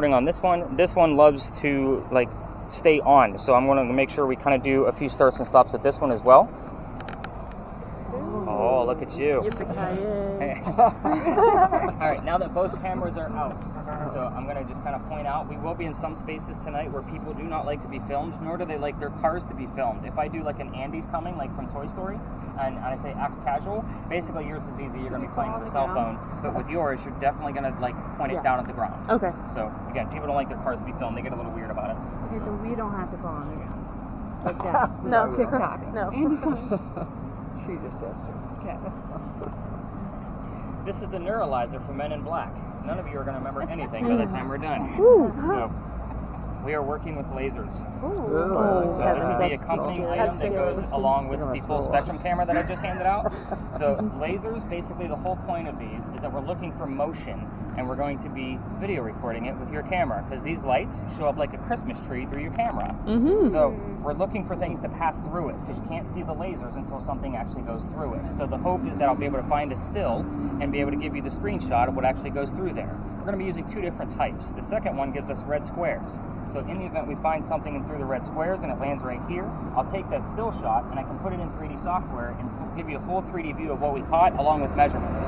On this one loves to like stay on, so I'm going to make sure we kind of do a few starts and stops with this one as well. Oh, look at you. Alright, now that both cameras are out, so I'm going to just kind of point out, we will be in some spaces tonight where people do not like to be filmed, nor do they like their cars to be filmed. If I do like an Andy's Coming, like from Toy Story, and I say act casual, basically yours is easy, you're going to be playing with a cell phone, but with yours, you're definitely going to like point it down at the ground. Okay. So, again, people don't like their cars to be filmed, they get a little weird about it. Okay, so we don't have to fall on the ground. Like that. No. TikTok. No. Andy's coming. She just has to. Okay. This is the neuralizer for Men in Black. None of you are going to remember anything by the time we're done. So, we are working with lasers. So this is the accompanying item that goes along with the full spectrum camera that I just handed out. So lasers, basically the whole point of these is that we're looking for motion, and we're going to be video recording it with your camera, because these lights show up like a Christmas tree through your camera. So we're looking for things to pass through it, because you can't see the lasers until something actually goes through it. So the hope is that I'll be able to find a still and be able to give you the screenshot of what actually goes through there. We're going to be using two different types. The second one gives us red squares. So in the event we find something in through the red squares and it lands right here, I'll take that still shot and I can put it in 3D software and give you a full 3D view of what we caught along with measurements.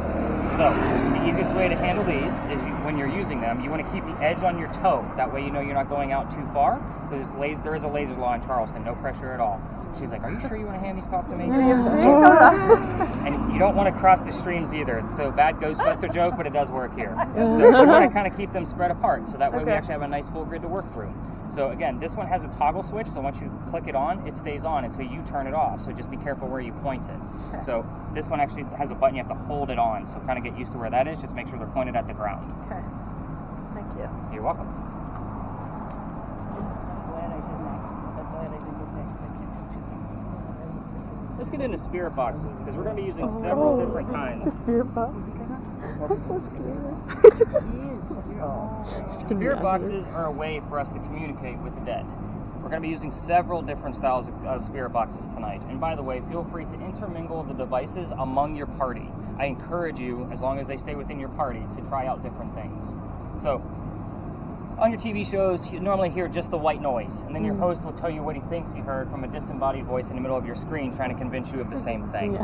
So the easiest way to handle these is when you're using them, you want to keep the edge on your toe. That way you know you're not going out too far, because there is a laser law in Charleston, no pressure at all. She's like, are you sure you want to hand these off to me? And you don't want to cross the streams either. So bad Ghostbuster joke, but it does work here. So you want to kind of keep them spread apart, so that way we actually have a nice full grid to work through. So again, this one has a toggle switch, so once you click it on, it stays on until you turn it off. So just be careful where you point it. So this one actually has a button, you have to hold it on. So kind of get used to where that is. Just make sure they're pointed at the ground. Okay. Thank you. You're welcome. Let's get into spirit boxes, because we're going to be using several different kinds. Spirit box? I'm so scared. Spirit boxes are a way for us to communicate with the dead. We're going to be using several different styles of spirit boxes tonight. And by the way, feel free to intermingle the devices among your party. I encourage you, as long as they stay within your party, to try out different things. So, on your TV shows, you normally hear just the white noise, and then your host will tell you what he thinks he heard from a disembodied voice in the middle of your screen trying to convince you of the same thing.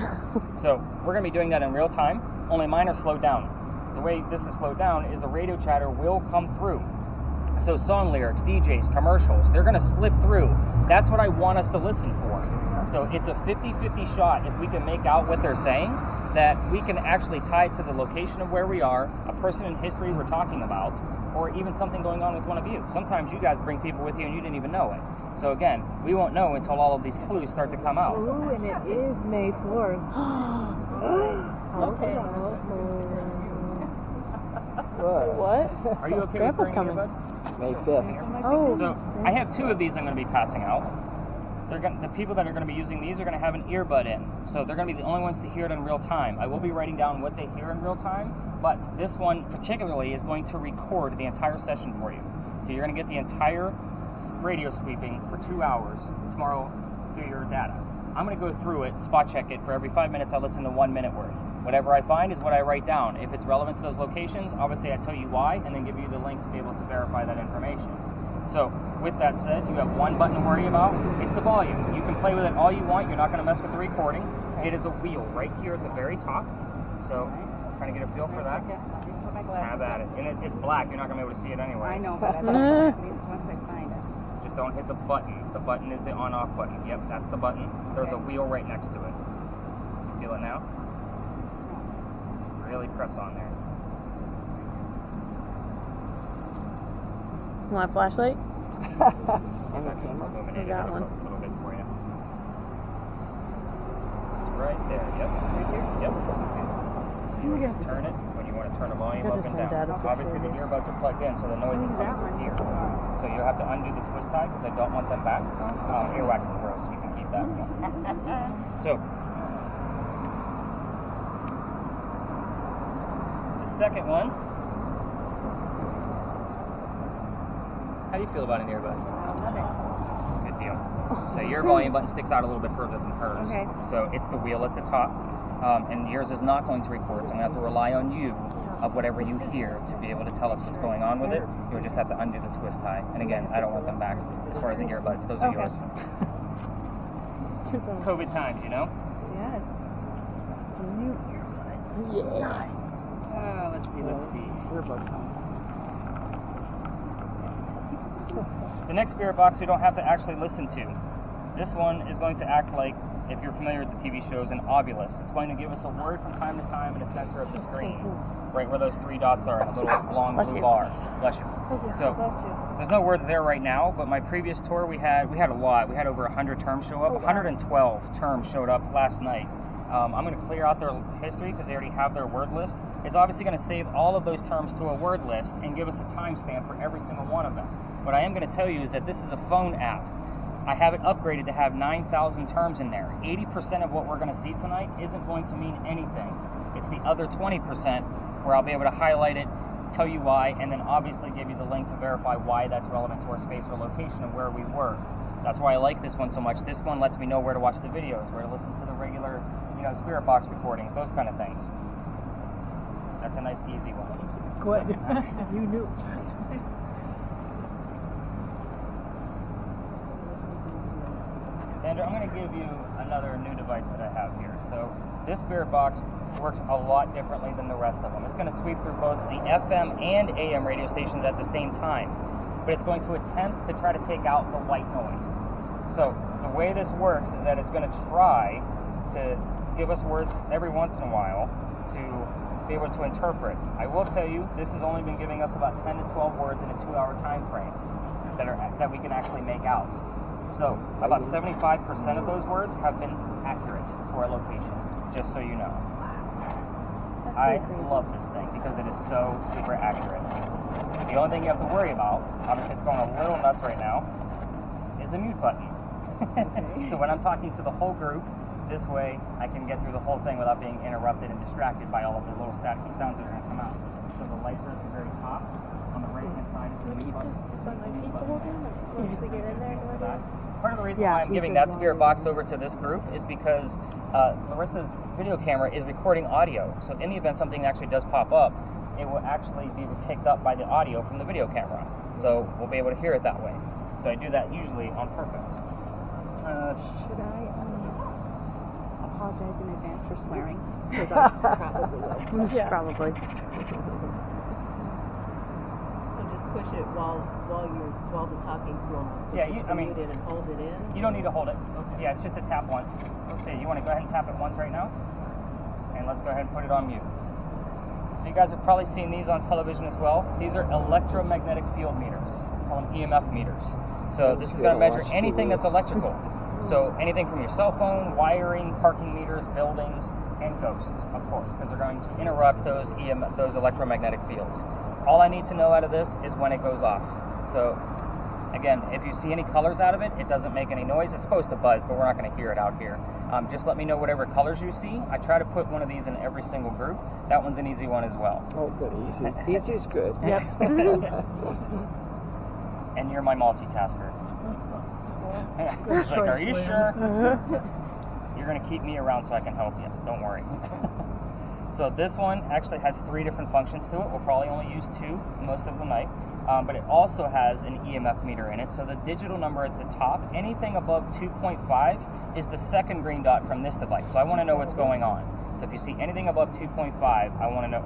So we're going to be doing that in real time, only mine are slowed down. The way this is slowed down is the radio chatter will come through. So song lyrics, DJs, commercials, they're going to slip through. That's what I want us to listen for. So it's a 50-50 shot if we can make out what they're saying, that we can actually tie it to the location of where we are, a person in history we're talking about, or even something going on with one of you. Sometimes you guys bring people with you and you didn't even know it. So again, we won't know until all of these clues start to come out. Ooh, and it is May 4th. Okay. What? Are you okay Grandpa's with coming. May 5th. Oh. So I have two of these I'm going to be passing out. The people that are going to be using these are going to have an earbud in. So they're going to be the only ones to hear it in real time. I will be writing down what they hear in real time, but this one particularly is going to record the entire session for you. So you're going to get the entire radio sweeping for 2 hours tomorrow through your data. I'm going to go through it, spot check it. For every 5 minutes, I'll listen to 1 minute worth. Whatever I find is what I write down. If it's relevant to those locations, obviously I tell you why, and then give you the link to be able to verify that information. So, with that said, you have one button to worry about. It's the volume. You can play with it all you want. You're not going to mess with the recording. It is a wheel right here at the very top. So, trying to get a feel for that. Have at it. And it's black. You're not going to be able to see it anyway. I know, but at least once I find it. Just don't hit the button. The button is the on-off button. Yep, that's the button. There's a wheel right next to it. You feel it now? Really press on there. Want a flashlight? Illuminated That it one. a little bit for you. It's right there. Yep. Right here. Yep. So you just turn it when you want to turn the volume up and down. Obviously the earbuds are plugged in, so the noise is coming from here. So you'll have to undo the twist tie because I don't want them back. Earwax is gross. You can keep that. So the second one. How do you feel about an earbud? Good deal. So your volume button sticks out a little bit further than hers. Okay. So it's the wheel at the top. and yours is not going to record, so I'm going to have to rely on you of whatever you hear to be able to tell us what's going on with it. You'll just have to undo the twist tie. And again, I don't want them back. As far as the earbuds, those are yours. COVID times, you know? Yes. Some new earbuds. Yeah. Nice. Let's see. Earbud time. The next spirit box we don't have to actually listen to. This one is going to act like, if you're familiar with the TV shows, an obulus. It's going to give us a word from time to time in the center of the screen, right where those 3 dots are in a little long blue bar. Bless you. So there's no words there right now, but my previous tour we had a lot. We had over 100 terms show up. 112 terms showed up last night. I'm going to clear out their history because they already have their word list. It's obviously going to save all of those terms to a word list and give us a timestamp for every single one of them. What I am going to tell you is that this is a phone app. I have it upgraded to have 9,000 terms in there. 80% of what we're going to see tonight isn't going to mean anything. It's the other 20% where I'll be able to highlight it, tell you why, and then obviously give you the link to verify why that's relevant to our space or location and where we were. That's why I like this one so much. This one lets me know where to watch the videos, where to listen to the regular, spirit box recordings, those kind of things. That's a nice, easy one. Good. You knew. Sandra, I'm going to give you another new device that I have here. So this spirit box works a lot differently than the rest of them. It's going to sweep through both the FM and AM radio stations at the same time, but it's going to attempt to try to take out the white noise. So the way this works is that it's going to try to give us words every once in a while to be able to interpret. I will tell you, this has only been giving us about 10 to 12 words in a 2-hour time frame that we can actually make out. So about 75% of those words have been accurate to our location, just so you know. I love this thing because it is so super accurate. The only thing you have to worry about, obviously it's going a little nuts right now, is the mute button. So when I'm talking to the whole group, this way I can get through the whole thing without being interrupted and distracted by all of the little staticky sounds that are going to come out. So the lights are at the very top. On the right-hand side is the mute button. On my feet the whole time? Once we get in there, Part of the reason why I'm giving that spirit box over to this group is because Larissa's video camera is recording audio. So in the event something actually does pop up, it will actually be picked up by the audio from the video camera. So we'll be able to hear it that way. So I do that usually on purpose. Should I apologize in advance for swearing? Because I probably will. Yeah. Probably. So just push it while the talking's going on. Yeah, mute it and hold it in. You don't need to hold it. Okay. Yeah, it's just a tap once. Okay, you want to go ahead and tap it once right now? And let's go ahead and put it on mute. So you guys have probably seen these on television as well. These are electromagnetic field meters. We call them EMF meters. So this is going to measure anything that's electrical. So anything from your cell phone, wiring, parking meters, buildings, and ghosts, of course, because they're going to interrupt those electromagnetic fields. All I need to know out of this is when it goes off. So again, if you see any colors out of it, it doesn't make any noise. It's supposed to buzz, but we're not going to hear it out here. Just let me know whatever colors you see. I try to put one of these in every single group. That one's an easy one as well. Oh, good. Easy. Easy is good. Yep. And you're my multitasker. She's like, are you sure? You're going to keep me around so I can help you. Don't worry. So this one actually has 3 different functions to it. We'll probably only use 2 most of the night. But it also has an EMF meter in it. So the digital number at the top, anything above 2.5 is the second green dot from this device. So I want to know what's going on. So if you see anything above 2.5, I want to know,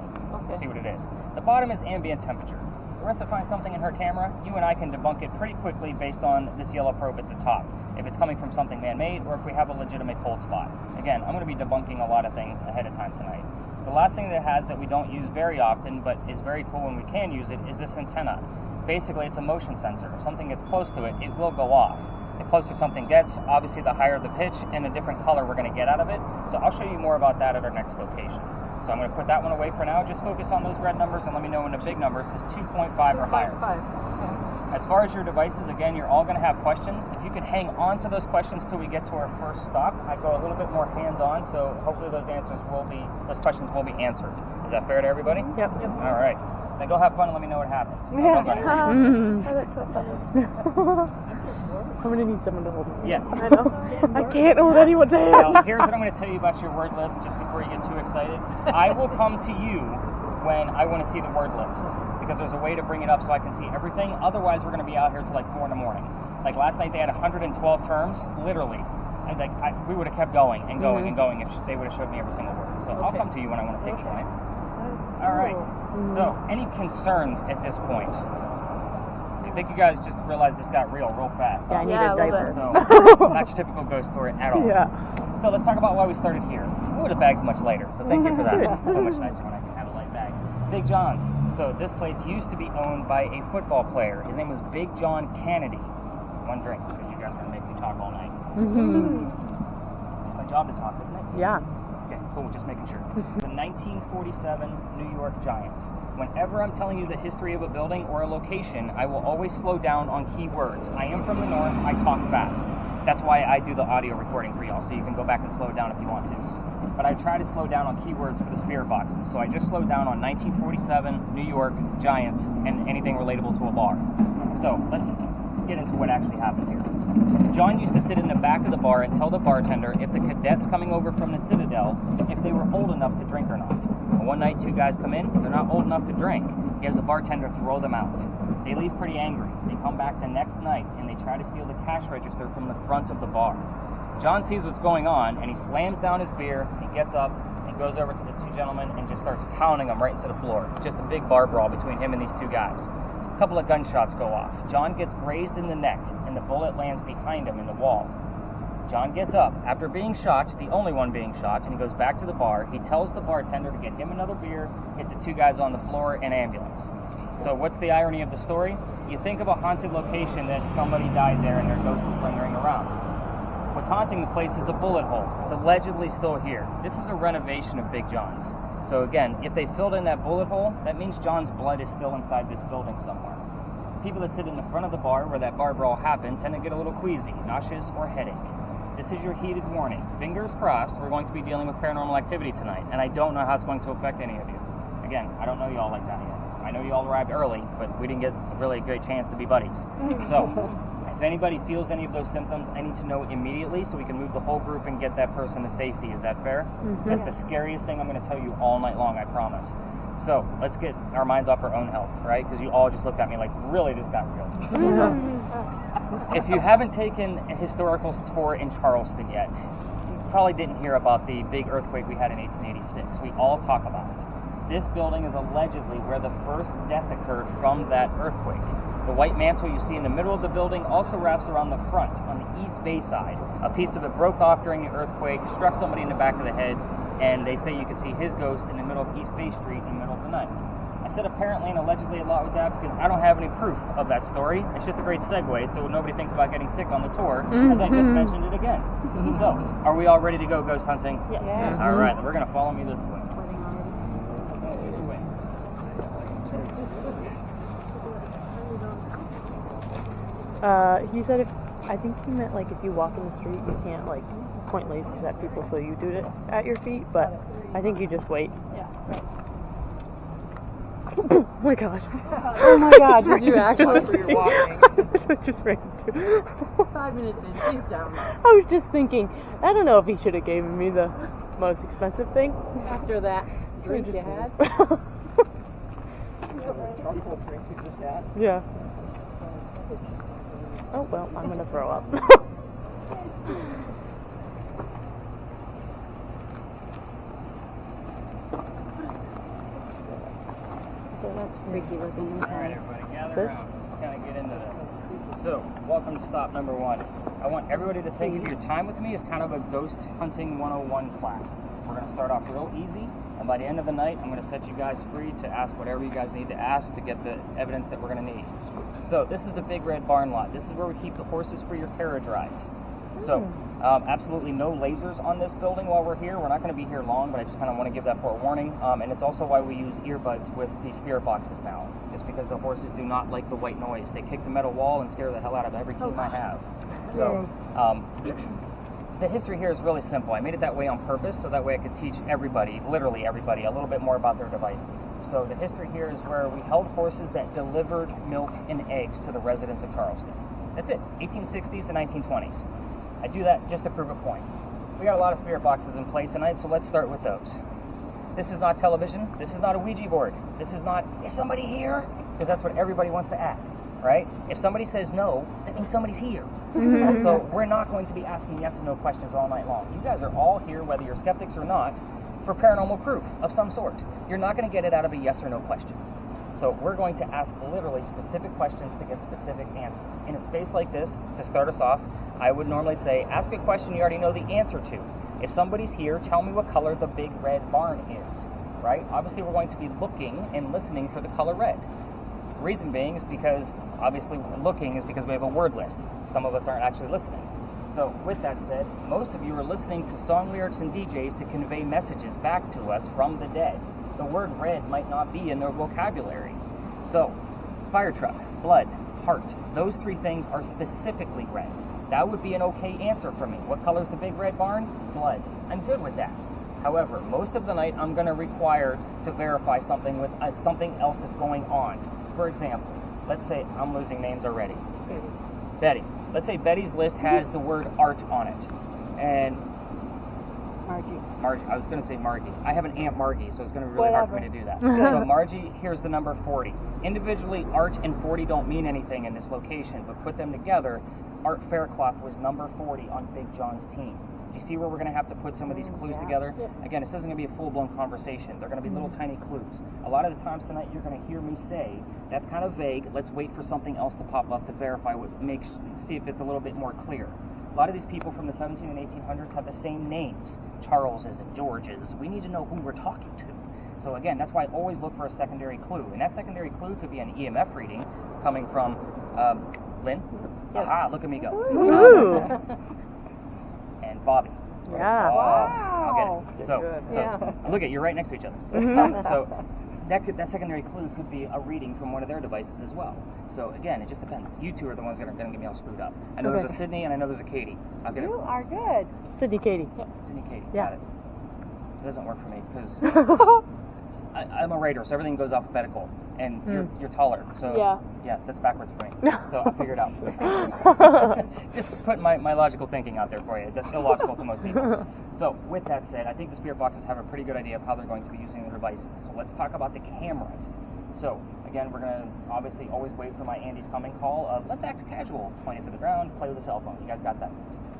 see what it is. The bottom is ambient temperature. Larissa finds something in her camera, you and I can debunk it pretty quickly based on this yellow probe at the top. If it's coming from something man-made or if we have a legitimate cold spot. Again, I'm going to be debunking a lot of things ahead of time tonight. The last thing that it has that we don't use very often, but is very cool when we can use it, is this antenna. Basically, it's a motion sensor. If something gets close to it, it will go off. The closer something gets, obviously the higher the pitch and the different color we're going to get out of it. So I'll show you more about that at our next location. So I'm going to put that one away for now. Just focus on those red numbers and let me know when the big number says 2.5 or higher. As far as your devices, again, you're all going to have questions. If you could hang on to those questions till we get to our first stop, I go a little bit more hands-on, so hopefully those questions will be answered. Is that fair to everybody? Yep. All right. Then go have fun and let me know what happens. Yeah. Don't go anywhere. Oh, that's so funny. I'm gonna need someone to hold me. Yes. I know. I can't hold anyone's hand. Now, here's what I'm going to tell you about your word list, just before you get too excited. I will come to you when I want to see the word list, because there's a way to bring it up so I can see everything. Otherwise, we're going to be out here till like 4 in the morning. Like last night, they had 112 terms, literally. And we would have kept going and going and going if they would have showed me every single word. So I'll come to you when I want to take you on it. That's cool. All right. So, any concerns at this point? I think you guys just realized this got real fast. Yeah, I need Yeah, a a little diaper. So, not your typical ghost story at all. Yeah. So let's talk about why we started here. Ooh, the bag's much lighter, so thank you for that. It's so much nicer when I can have a light bag. Big John's. So this place used to be owned by a football player. His name was Big John Kennedy. One drink, because you guys are going to make me talk all night. It's my job to talk, isn't it? Yeah. Okay, cool, just making sure. The 1947 New York Giants. Whenever I'm telling you the history of a building or a location, I will always slow down on key words. I am from the north, I talk fast. That's why I do the audio recording for y'all, so you can go back and slow it down if you want to. But I try to slow down on keywords for the spirit boxes, so I just slowed down on 1947, New York, Giants, and anything relatable to a bar. So, let's get into what actually happened here. John used to sit in the back of the bar and tell the bartender if the cadets coming over from the Citadel, if they were old enough to drink or not. And one night, 2 guys come in, they're not old enough to drink. He has a bartender throw them out. They leave pretty angry. They come back the next night and they try to steal the cash register from the front of the bar. John sees what's going on and he slams down his beer, he gets up and goes over to the 2 gentlemen and just starts pounding them right into the floor. Just a big bar brawl between him and these 2 guys. A couple of gunshots go off. John gets grazed in the neck and the bullet lands behind him in the wall. John gets up after being shot, the only one being shot, and he goes back to the bar. He tells the bartender to get him another beer, get the 2 guys on the floor, and ambulance. So what's the irony of the story? You think of a haunted location that somebody died there and their ghost is lingering around. What's haunting the place is the bullet hole. It's allegedly still here. This is a renovation of Big John's. So again, if they filled in that bullet hole, that means John's blood is still inside this building somewhere. People that sit in the front of the bar where that bar brawl happened tend to get a little queasy, nauseous, or headache. This is your heated warning. Fingers crossed, we're going to be dealing with paranormal activity tonight, and I don't know how it's going to affect any of you. Again, I don't know y'all like that yet. I know you all arrived early, but we didn't get a really good chance to be buddies. So, if anybody feels any of those symptoms, I need to know immediately so we can move the whole group and get that person to safety. Is that fair? That's the scariest thing I'm going to tell you all night long, I promise. So, let's get our minds off our own health, right? Because you all just looked at me like, really, this got real. If you haven't taken a historical tour in Charleston yet, you probably didn't hear about the big earthquake we had in 1886. We all talk about it. This building is allegedly where the first death occurred from that earthquake. The white mantle you see in the middle of the building also wraps around the front on the east bay side. A piece of it broke off during the earthquake, struck somebody in the back of the head, and they say you could see his ghost in the middle of East Bay Street in the middle of the night. I said apparently and allegedly a lot with that because I don't have any proof of that story. It's just a great segue so nobody thinks about getting sick on the tour, as I just mentioned it again. So, are we all ready to go ghost hunting? Yes. All right, then we're going to follow me this way. He said I think he meant like if you walk in the street, you can't like point lasers at people, so you do it at your feet, but I think you just wait. Yeah. Oh my god. Oh my god, did you actually? You're walking. I just ran into 5 minutes in, she's down. I was just thinking, I don't know if he should have given me the most expensive thing. After that drink you had. Yeah. Oh well, I'm gonna throw up. That's freaky looking All right, inside. everybody, gather This? around. Let's kind of get into this. So, welcome to stop number 1. I want everybody to think of your time with me as kind of a ghost hunting 101 class. We're going to start off real easy, and by the end of the night, I'm going to set you guys free to ask whatever you guys need to ask to get the evidence that we're going to need. So, this is the Big Red Barn Lot. This is where we keep the horses for your carriage rides. So, absolutely no lasers on this building while we're here. We're not going to be here long, but I just kind of want to give that forewarning. And it's also why we use earbuds with the spirit boxes now. It's because the horses do not like the white noise. They kick the metal wall and scare the hell out of every team I have. So, the history here is really simple. I made it that way on purpose so that way I could teach everybody, literally everybody, a little bit more about their devices. So the history here is where we held horses that delivered milk and eggs to the residents of Charleston. That's it, 1860s to 1920s. I do that just to prove a point. We got a lot of spirit boxes in play tonight, so let's start with those. This is not television. This is not a Ouija board. This is not, is somebody here? Because that's what everybody wants to ask, right? If somebody says no, that means somebody's here. So we're not going to be asking yes and no questions all night long. You guys are all here, whether you're skeptics or not, for paranormal proof of some sort. You're not going to get it out of a yes or no question. So we're going to ask literally specific questions to get specific answers. In a space like this, to start us off, I would normally say, ask a question you already know the answer to. If somebody's here, tell me what color the big red barn is, right? Obviously, we're going to be looking and listening for the color red. The reason being is because, obviously, looking is because we have a word list. Some of us aren't actually listening. So, with that said, most of you are listening to song lyrics and DJs to convey messages back to us from the dead. The word red might not be in their vocabulary. So, fire truck, blood, heart, those three things are specifically red. That would be an okay answer for me. What color is the big red barn? Blood. I'm good with that. However, most of the night I'm going to require to verify something with something else that's going on. For example, let's say, I'm losing names already. Betty. Let's say Betty's list has the word art on it. And Margie. I was going to say Margie. I have an Aunt Margie, so it's going to be really hard for me to do that. So Margie, here's the number 40. Individually, art and 40 don't mean anything in this location, but put them together, Art Faircloth was number 40 on Big John's team. Do you see where we're going to have to put some of these clues together? Again, this isn't going to be a full-blown conversation. They're going to be little tiny clues. A lot of the times tonight, you're going to hear me say, that's kind of vague. Let's wait for something else to pop up to verify see if it's a little bit more clear. A lot of these people from the 17 and 1800s have the same names, Charleses and Georges. We need to know who we're talking to. So again, that's why I always look for a secondary clue. And that secondary clue could be an EMF reading coming from Lynn. Yes. Aha, look at me go. And Bobby. Yeah. Wow. I'll get it. So look at, you're right next to each other. So that secondary clue could be a reading from one of their devices as well. So again, it just depends. You two are the ones that are going to get me all screwed up. I know there's a Sydney and I know there's a Katie. You are good. Sydney Katie. Sydney Katie. Yeah. Got it. It doesn't work for me because I'm a writer, so everything goes alphabetical, and you're taller, so yeah, that's backwards for me. So I figured out. Just putting my logical thinking out there for you. That's illogical to most people. So with that said, I think the spirit boxes have a pretty good idea of how they're going to be using their devices. So let's talk about the cameras. So again, we're going to obviously always wait for my Andy's coming call of let's act casual, point it to the ground, play with the cell phone. You guys got that.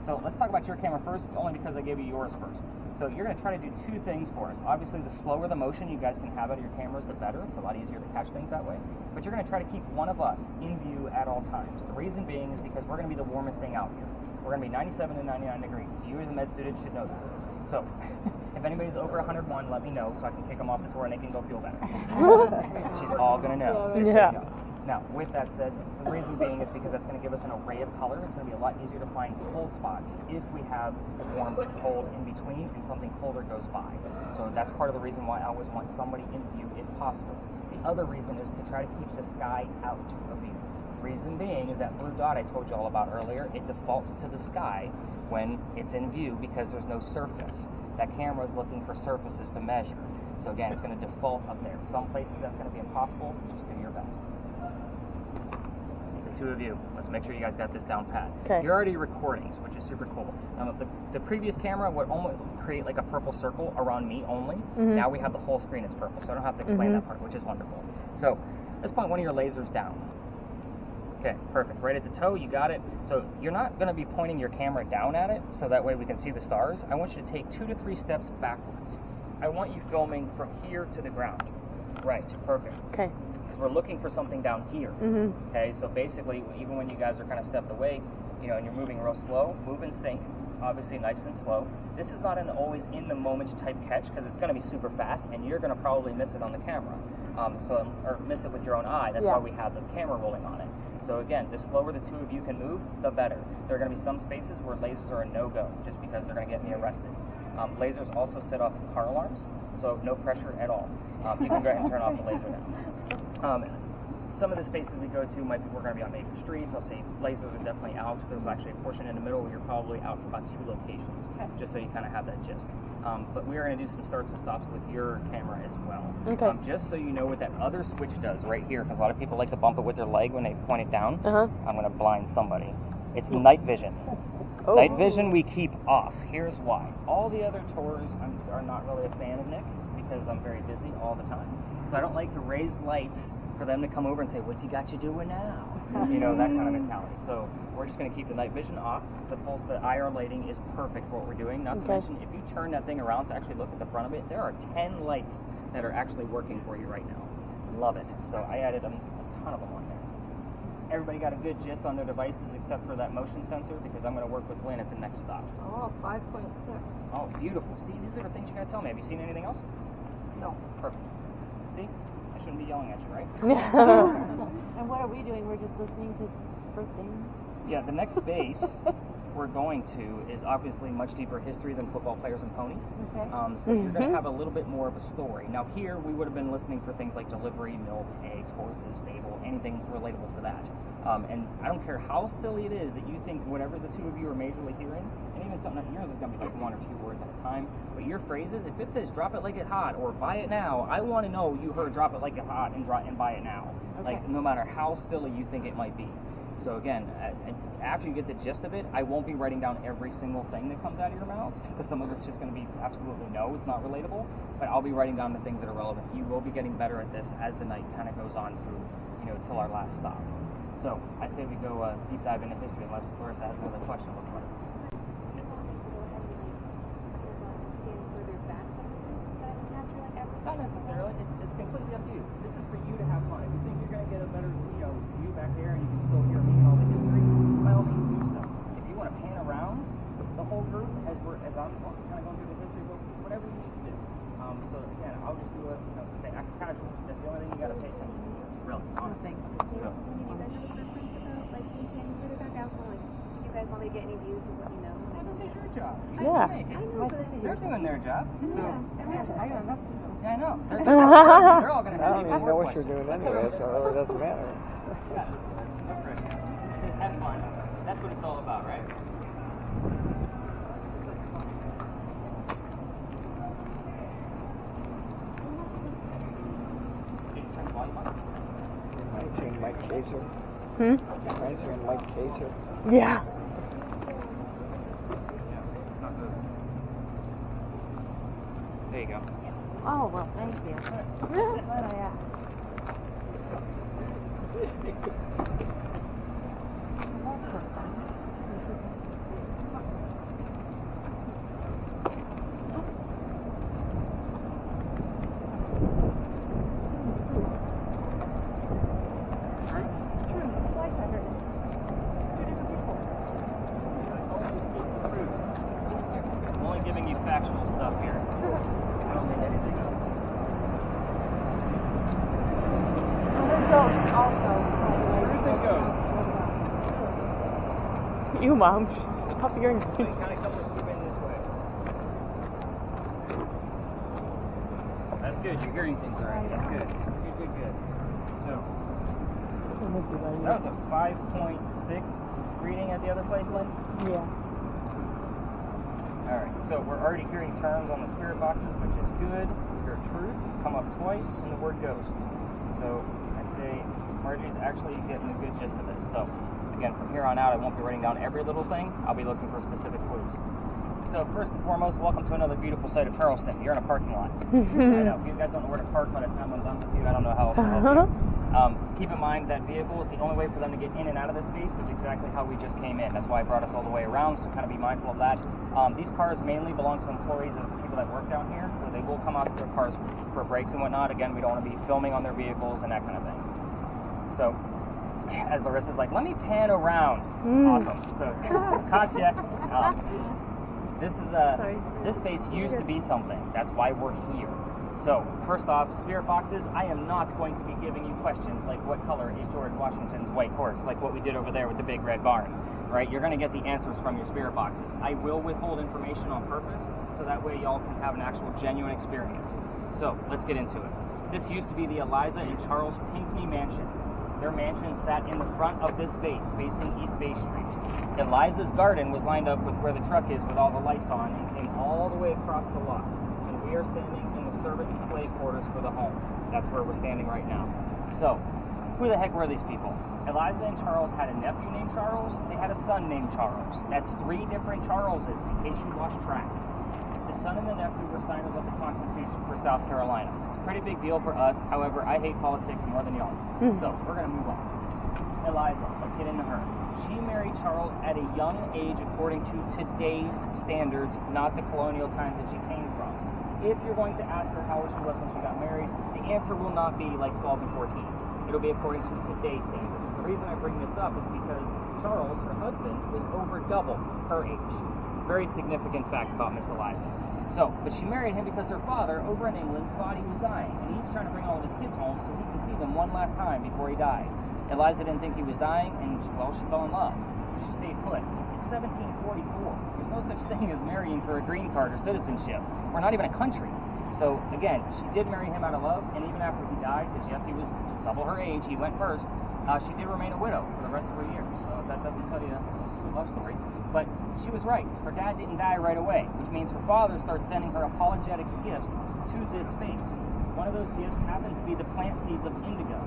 So let's talk about your camera first. It's only because I gave you yours first. So you're going to try to do two things for us. Obviously, the slower the motion you guys can have out of your cameras, the better. It's a lot easier to catch things that way. But you're going to try to keep one of us in view at all times. The reason being is because we're going to be the warmest thing out here. We're going to be 97 and 99 degrees. You as a med student should know this. So if anybody's over 101, let me know so I can kick them off the tour and they can go feel better. She's all going to know. Just so you know. Now, with that said, the reason being is because that's going to give us an array of color. It's going to be a lot easier to find cold spots if we have warm to cold in between and something colder goes by. So that's part of the reason why I always want somebody in view if possible. The other reason is to try to keep the sky out of view. Reason being is that blue dot I told you all about earlier, it defaults to the sky when it's in view because there's no surface. That camera is looking for surfaces to measure. So again, it's going to default up there. Some places that's going to be impossible. Just do your best. Two of you. Let's make sure you guys got this down pat. Okay. You're already recording, which is super cool. The previous camera would almost create like a purple circle around me only. Now we have the whole screen is purple, so I don't have to explain that part, which is wonderful. So let's point one of your lasers down. Okay, perfect. Right at the toe, you got it. So you're not going to be pointing your camera down at it, so that way we can see the stars. I want you to take 2 to 3 steps backwards. I want you filming from here to the ground. Right, perfect. Okay. Because we're looking for something down here. Okay, so basically, even when you guys are kind of stepped away, you know, and you're moving real slow, move in sync, obviously nice and slow. This is not an always in the moment type catch because it's going to be super fast and you're going to probably miss it on the camera. Or miss it with your own eye. That's why we have the camera rolling on it. So again, the slower the two of you can move, the better. There are going to be some spaces where lasers are a no-go just because they're going to get me arrested. Lasers also set off car alarms, so no pressure at all. You can go ahead and turn off the laser now. some of the spaces we go to might be, we're going to be on major streets. I'll say lasers are definitely out. There's actually a portion in the middle where you're probably out for about 2 locations, just so you kind of have that gist. But we are going to do some starts and stops with your camera as well. Okay. Just so you know what that other switch does right here, because a lot of people like to bump it with their leg when they point it down. I'm going to blind somebody. It's night vision. Oh. Night vision we keep off. Here's why. All the other tours are not really a fan of Nick because I'm very busy all the time. So I don't like to raise lights for them to come over and say, what's he got you doing now? You know, that kind of mentality. So we're just going to keep the night vision off. The IR lighting is perfect for what we're doing. Not to mention, if you turn that thing around to actually look at the front of it, there are 10 lights that are actually working for you right now. Love it. So I added a ton of them on there. Everybody got a good gist on their devices except for that motion sensor, because I'm going to work with Lynn at the next stop. Oh, 5.6. Oh, beautiful. See, these are the things you got to tell me. Have you seen anything else? No. Perfect. See? I shouldn't be yelling at you, right? And what are we doing? We're just listening for things? Yeah, the next base we're going to is obviously much deeper history than football players and ponies. Okay. So you're going to have a little bit more of a story. Now here, we would have been listening for things like delivery, milk, eggs, horses, stable, anything relatable to that. And I don't care how silly it is that you think whatever the two of you are majorly hearing, and even something like yours is going to be like 1 or 2 words at a time, but your phrases, if it says drop it like it hot or buy it now, I want to know you heard drop it like it hot and buy it now. Okay. Like, no matter how silly you think it might be. So again, after you get the gist of it, I won't be writing down every single thing that comes out of your mouths, because some of it's just going to be absolutely no, it's not relatable, but I'll be writing down the things that are relevant. You will be getting better at this as the night kind of goes on through, till our last stop. So I say we go deep dive into history, unless Larissa has another question. Looks like. Not necessarily. It's completely up to you. This is for you to have fun. If you think you're going to get a better, view back there, and you can still hear me and all the history, by all means do so. If you want to pan around the whole group as I'm kind of going through the history book, whatever you need to do. So again, I'll just do act casual. That's the only thing you got to pay attention to. Really, honestly. So. You guys want me to get any views, just let me know. Well, this is your job. You Yeah. make it. I know, but They're doing their job. So. I don't have to. Yeah, I know. They're all going to I have don't even even more know what you're questions. doing anyway, so it really doesn't matter. Have fun. That's what it's all about, right? Did you turn the volume up? Reminds you of Mike Kaiser. Reminds you of Mike Kaiser. Yeah. It's not good. There you go. Oh, well, thank you. Glad I asked. That's something. I'm only giving you factual stuff here. I don't mean anything else. Truth and ghost. You, Mom, just stop hearing me. So you kind of come with you in this way. That's good. You're hearing things all right. That's good. Good. So that was a 5.6 reading at the other place, Lynn? Yeah. Alright, so we're already hearing terms on the spirit boxes, which is good. We hear truth, it's come up twice, and the word ghost. So I'd say Margie's actually getting a good gist of this. So again, from here on out, I won't be writing down every little thing. I'll be looking for specific clues. So first and foremost, welcome to another beautiful site of Charleston. You're in a parking lot. I know, if you guys don't know where to park by the time I'm done with you, I don't know how else to help you. Keep in mind that vehicles, the only way for them to get in and out of this space is exactly how we just came in. That's why I brought us all the way around, so kind of be mindful of that. These cars mainly belong to employees of people that work down here, so they will come out to their cars for breaks and whatnot. Again, we don't want to be filming on their vehicles and that kind of thing. So, as Larissa's like, let me pan around. Awesome. So, gotcha. This space used to be something. That's why we're here. So, first off, spirit boxes, I am not going to be giving you questions like what color is George Washington's white horse, like what we did over there with the big red barn, right? You're going to get the answers from your spirit boxes. I will withhold information on purpose, so that way y'all can have an actual genuine experience. So, let's get into it. This used to be the Eliza and Charles Pinckney Mansion. Their mansion sat in the front of this space, facing East Bay Street. Eliza's garden was lined up with where the truck is with all the lights on and came all the way across the lot. And we are standing in the servant and slave quarters for the home. That's where we're standing right now. So, who the heck were these people? Eliza and Charles had a nephew named Charles. They had a son named Charles. That's 3 different Charleses, in case you lost track. The son and the nephew were signers of the Constitution for South Carolina. It's a pretty big deal for us. However, I hate politics more than y'all. So, we're going to move on. Eliza, let's get into her. She married Charles at a young age according to today's standards, not the colonial times that she came from. If you're going to ask her how old she was when she got married, the answer will not be like 12 and 14. It'll be according to today's standards. The reason I bring this up is because Charles, her husband, was over double her age. Very significant fact about Miss Eliza. So, but she married him because her father, over in England, thought he was dying, and he was trying to bring all of his kids home so he could see them one last time before he died. Eliza didn't think he was dying, and, well, she fell in love. So she stayed put. It's 1744. There's no such thing as marrying for a green card or citizenship. We're not even a country. So, again, she did marry him out of love, and even after he died, because, yes, he was double her age, he went first, she did remain a widow for the rest of her years. So that doesn't tell you a love story. But she was right. Her dad didn't die right away, which means her father starts sending her apologetic gifts to this space. One of those gifts happens to be the plant seeds of indigo.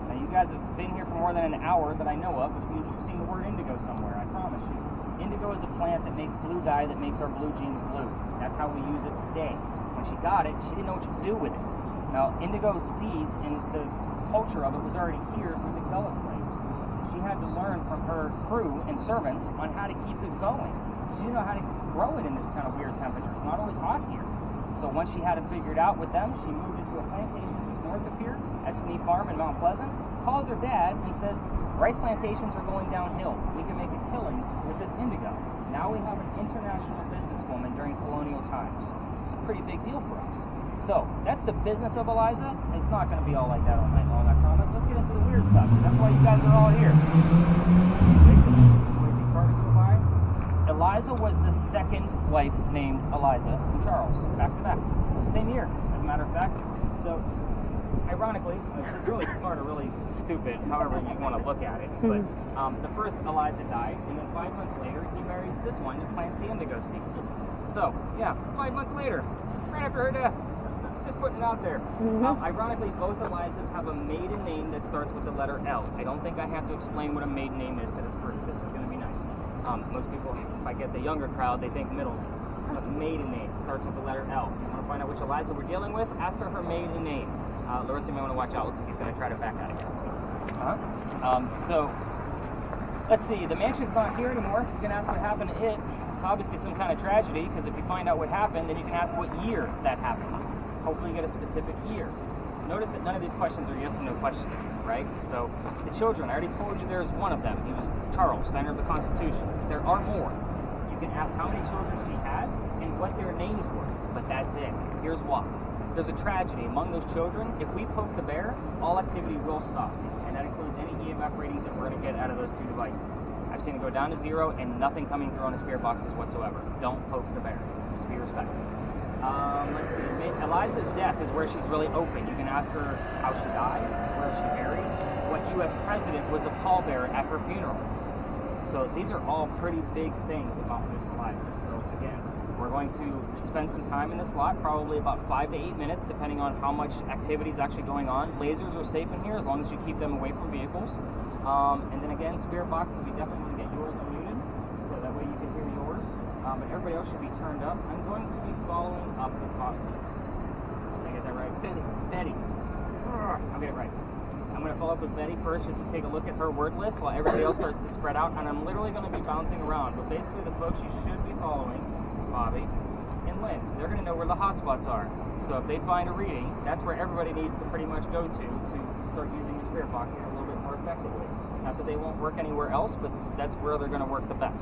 Now, you guys have been here for more than an hour that I know of, which means you've seen the word indigo somewhere, I promise you. Indigo is a plant that makes blue dye that makes our blue jeans blue. That's how we use it today. When she got it, she didn't know what to do with it. Now, indigo seeds and the culture of it was already here through the Gullah slaves. She had to learn from her crew and servants on how to keep it going. She didn't know how to grow it in this kind of weird temperature. It's not always hot here. So once she had it figured out with them, she moved into a plantation just north of here at Snee Farm in Mount Pleasant, calls her dad and says, rice plantations are going downhill. We can make a killing with this indigo. Now we have an international businesswoman during colonial times. It's a pretty big deal for us. So, that's the business of Eliza. It's not going to be all like that all night long, I promise. Let's get into the weird stuff. That's why you guys are all here. Eliza was the second wife named Eliza from Charles, back to back. Same year, as a matter of fact. So, ironically, it's really smart or really stupid, however you want to look at it. But the first Eliza died, and then 5 months later, he marries this one that plants the indigo seeds. So, yeah, 5 months later, right after her death. Just putting it out there. Ironically, both Elizas have a maiden name that starts with the letter L. I don't think I have to explain what a maiden name is to this group. This is going to be nice. Most people, if I get the younger crowd, they think middle name. But maiden name starts with the letter L. If you want to find out which Eliza we're dealing with, ask her maiden name. Larissa, you may want to watch out. Looks like he's going to try to back out of here. So, let's see. The mansion's not here anymore. You can ask what happened to it. It's obviously some kind of tragedy, because if you find out what happened, then you can ask what year that happened. Hopefully you get a specific year. Notice that none of these questions are yes or no questions, right? So, the children, I already told you there's one of them. He was Charles, signer of the Constitution. There are more. You can ask how many children she had and what their names were, but that's it. Here's why. There's a tragedy among those children. If we poke the bear, all activity will stop, and that includes any EMF readings that we're going to get out of those 2 devices. I've seen it go down to 0 and nothing coming through on the spirit boxes whatsoever. Don't poke the bear. Just be respectful. Let's see. Eliza's death is where she's really open. You can ask her how she died, where she buried, what U.S. president was a pallbearer at her funeral. So these are all pretty big things about Miss Eliza. So again, we're going to spend some time in this lot, probably about 5 to 8 minutes, depending on how much activity is actually going on. Lasers are safe in here as long as you keep them away from vehicles. And then again, spirit boxes, we definitely want to get yours unmuted, so that way you can hear yours. But everybody else should be turned up. I'm going to be following up the clock. Did I get that right? Betty. I'll get it right. I'm going to follow up with Betty first, just to take a look at her word list while everybody else starts to spread out. And I'm literally going to be bouncing around. But basically, the folks you should be following, Bobby and Lynn, they're going to know where the hot spots are. So if they find a reading, that's where everybody needs to pretty much go to start using the spirit boxes a little bit more effectively. Not that they won't work anywhere else, but that's where they're going to work the best.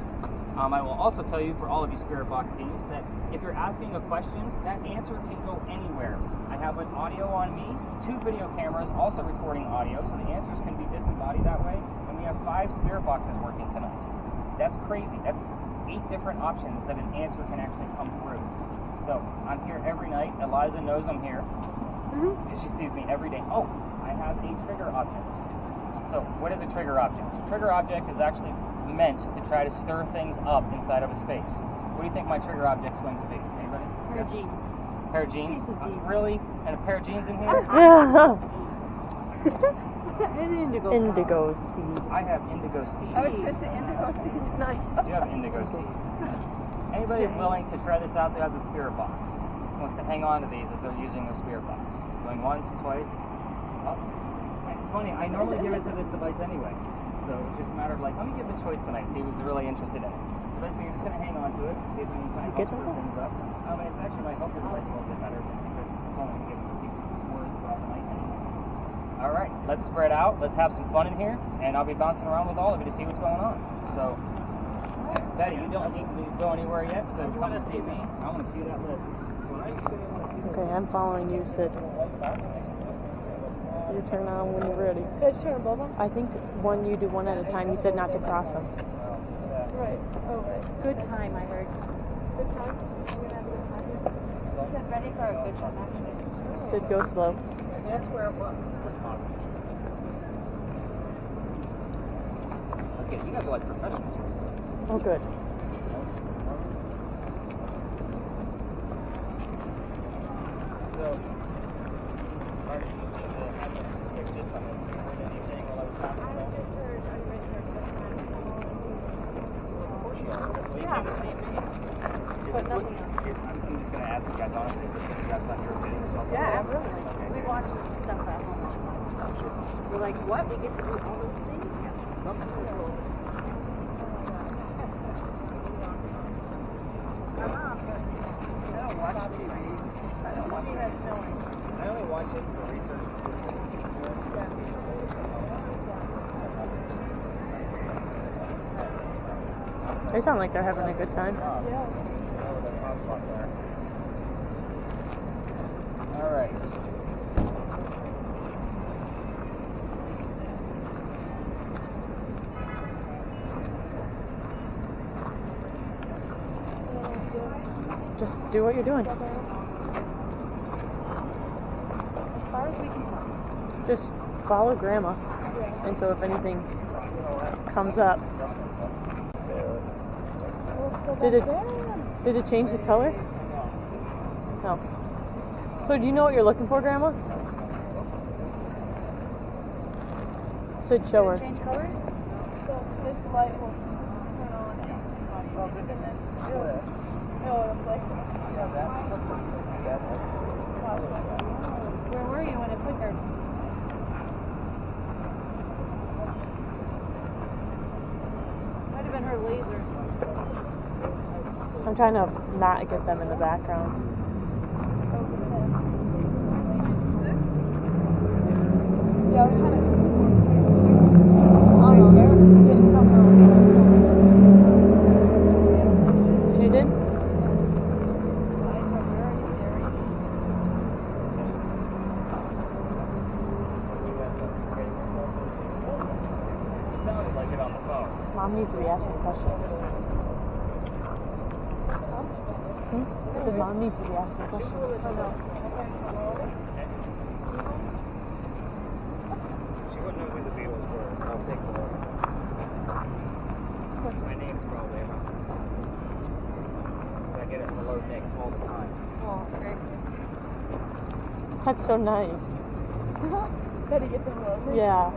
I will also tell you, for all of you spirit box teams, that if you're asking a question, that answer can go anywhere. I have an audio on me, 2 video cameras also recording audio, so the answers can be disembodied that way, and we have 5 spirit boxes working tonight. That's crazy. That's 8 different options that an answer can actually come through. So, I'm here every night. Eliza knows I'm here, because she sees me every day. Oh, I have a trigger object. So, what is a trigger object? A trigger object is actually meant to try to stir things up inside of a space. What do you think my trigger object's going to be? Anybody? Pair of jeans. Pair of jeans? Piece of jeans. Really? And a pair of jeans in here? Indigo seed. I have indigo seeds. I was just saying indigo seeds. Nice. You have indigo seeds. Anybody willing to try this out that has a spirit box? Wants to hang on to these as they're using the spirit box. Going once, twice. Oh. It's funny, I normally give it to this device anyway. So it's just a matter of like, let me give the choice tonight, see who's really interested in it. So basically you're just going to hang on to it, see if we can kind of help stir things up. I mean, it's actually might help your device a little bit better because it's only going to give it to people words throughout the night anyway. Alright, let's spread out, let's have some fun in here, and I'll be bouncing around with all of you to see what's going on. So, Betty, you don't need to go anywhere yet, so come to see me. I want to see that list. So when I say you want to see Okay, I'm following you, Sid. You turn on when you're ready. Good turn, Bubba. I think you do one at a time. You said not to cross them. Right. Oh, right. Good time, I heard. Good time. We're gonna have a good time. Get ready for a good time, actually. Sid, go slow. That's where it was. That's awesome. Okay, you guys are like professionals. Oh, good. So, Margaret, you seem to have the pictures from it. Heard anything while I was talking about it? Of course you are. Well, you came to see me. I'm just going to ask you guys honestly, is this what you guys thought you were getting yourself into? Yeah, absolutely. We watch stuff at home. We're like, what? We get to do all those things? I don't watch TV. I don't watch it. I only watch it for research. They sound like they're having a good time. Alright. Just do what you're doing. As far as we can tell. Just follow Grandma. And so if anything comes up. Did it change the color? No. So do you know what you're looking for, Grandma? Sid, show her. Change colors? So this light will turn on and then it'll reflect. Yeah, that. Where were you when it flickered? Might have been her laser. I'm trying to not get them in the background. Yeah, I was trying to. Oh, they're getting something. She did? It sounded like it on the phone. Mom needs to be asking questions. Because Mom needs to be asking questions. She wouldn't know who the Beatles were. I'll take the one. My name's probably around this. I get it below deck all the time. Oh, okay. That's so nice. Better get them low. Yeah.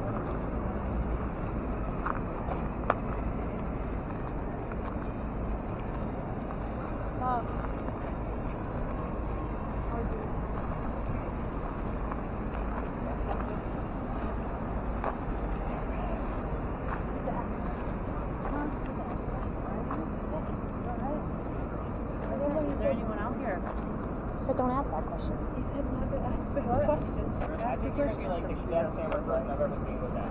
Is there anyone out here? She said don't ask that question. He said not to ask the questions. I think you're going to be like the best camera person I've ever seen with that.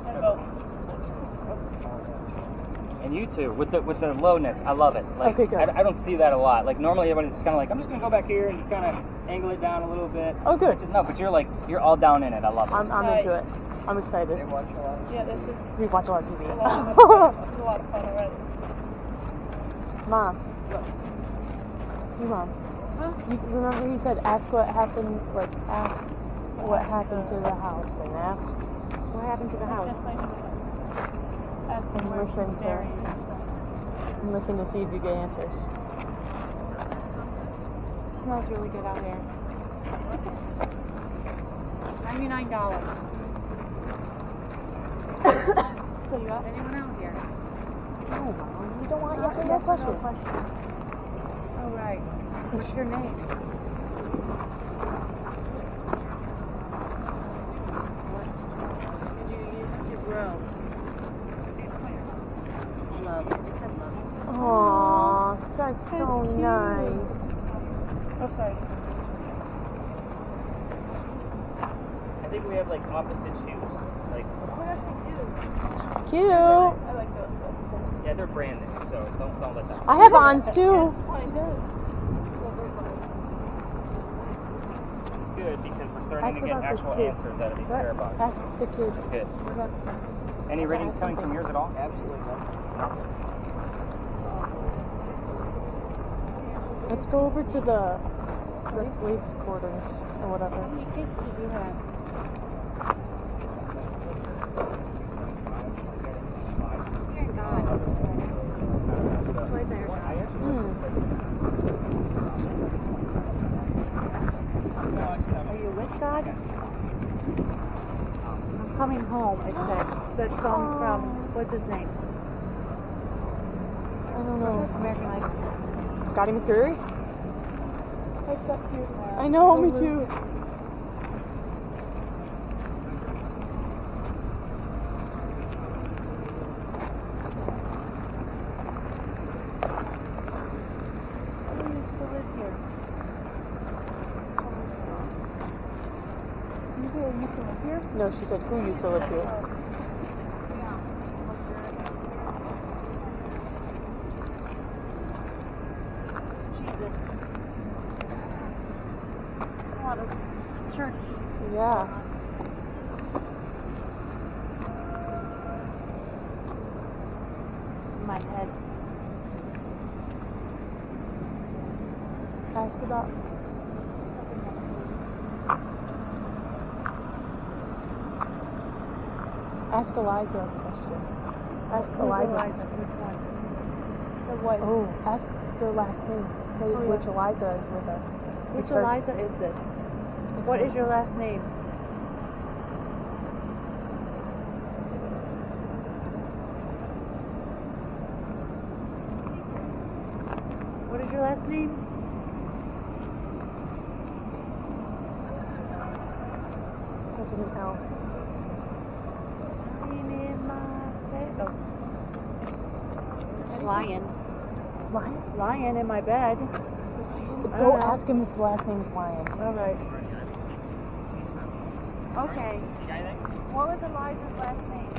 And you two, with the lowness, I love it. Like, Okay, good. I don't see that a lot. Like normally everybody's just kind of like, I'm just going to go back here and just kind of angle it down a little bit. Oh, good. No, but you're like, you're all down in it. I love it. I'm into it. I'm excited. They watch a lot of Yeah, this is We watch a lot of TV. a lot of fun already. Mom. Hey, Mom. Huh? You remember you said ask what happened, like ask what happened to the house and ask what happened to the house. Just like Ask him And where listen she's to- buried. And listen to see if you get answers. It smells really good out here. $99. So you got Anyone out here? No, Mom, you don't want yes or no questions. Oh, right. What's your name? What did you use to grow? Love. It said love. Aw, that's so cute. nice. Oh, sorry. I think we have like opposite shoes. Like, Oh, yes, we do. Cute. I like those though. yeah, they're branded, so don't let that. I have ons too. She does. It's good because we're starting Ask to get about the actual kids. answers out of these What? spirit boxes. Ask the kids. It's good. What about Any ratings ask coming from something. yours at all? Absolutely nothing. No. Let's go over to the slave quarters or whatever. How many kids did you have? Dear God. Boys are Are you with God? I'm coming home, it said. That song from, what's his name? I don't know. American Idol. Scotty McCreery? I've got tears in my eyes. I know, So me moved. too. Who used to live here? You say you used to live here? No, she said who used to live here. Jesus. A lot of church. Yeah. In my head. Ask about. Ask Eliza a question. Ask Who's Eliza. Eliza? Which one? The wife. Oh, ask their last name. Say Oh, yeah. which Eliza is with us. Which Start- Eliza is this? What is your last name? What is your last name? Starts with an L. Lion. Lion? Lion in my bed. Go know. ask him if the last name is Lion. All right. Okay. You got anything? What was Eliza's last name?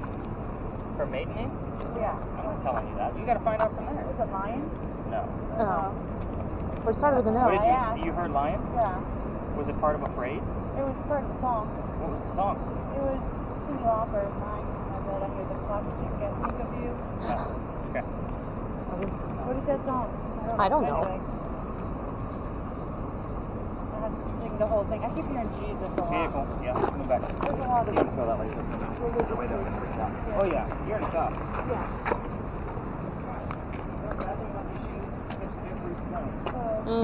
Her maiden name? Yeah. I'm not telling you that. You gotta find out from there. Was it Lion? No. Oh. But it started with an L. What did I you heard lion? Yeah. Was it part of a phrase? It was part of the song. What was the song? It was Cindy Lauper. Mine. I bet I hear the clock tick and think of you. No. Okay. What is that song? I don't know. Anyway. I have to sing the whole thing. I keep hearing Jesus a lot. Vehicle. Yeah. Move back. There's a lot of You can feel that later. The way that was freaked out. Oh yeah. You're in the shop.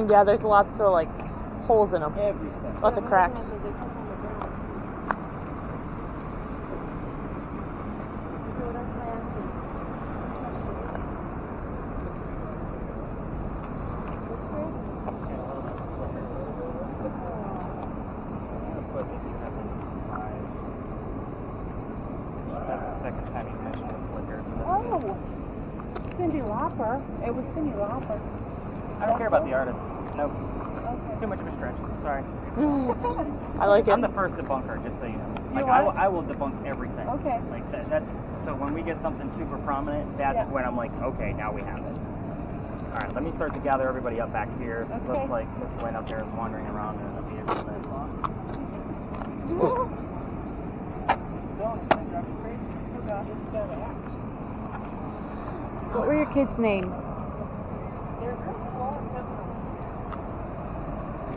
Yeah, there's lots of like holes in them. Every step. Lots of cracks. That's the second time you mentioned the flicker. So that's Oh, good. Cindy Lauper. It was Cindy Lauper. I don't care about the artist. Nope. Okay. Too much of a stretch. Sorry. I like it. I'm the first debunker, just so you know. Like what? I will debunk everything. Okay. Like that's so when we get something super prominent, that's Yeah. when I'm like, okay, now we have it. All right, let me start to gather everybody up back here. Okay. Looks like Miss Lynn up there is wandering around in a vehicle that's lost. Still, it's been driving crazy. Oh gosh, it's still there. What were your kids' names? They're real slow and different. 2,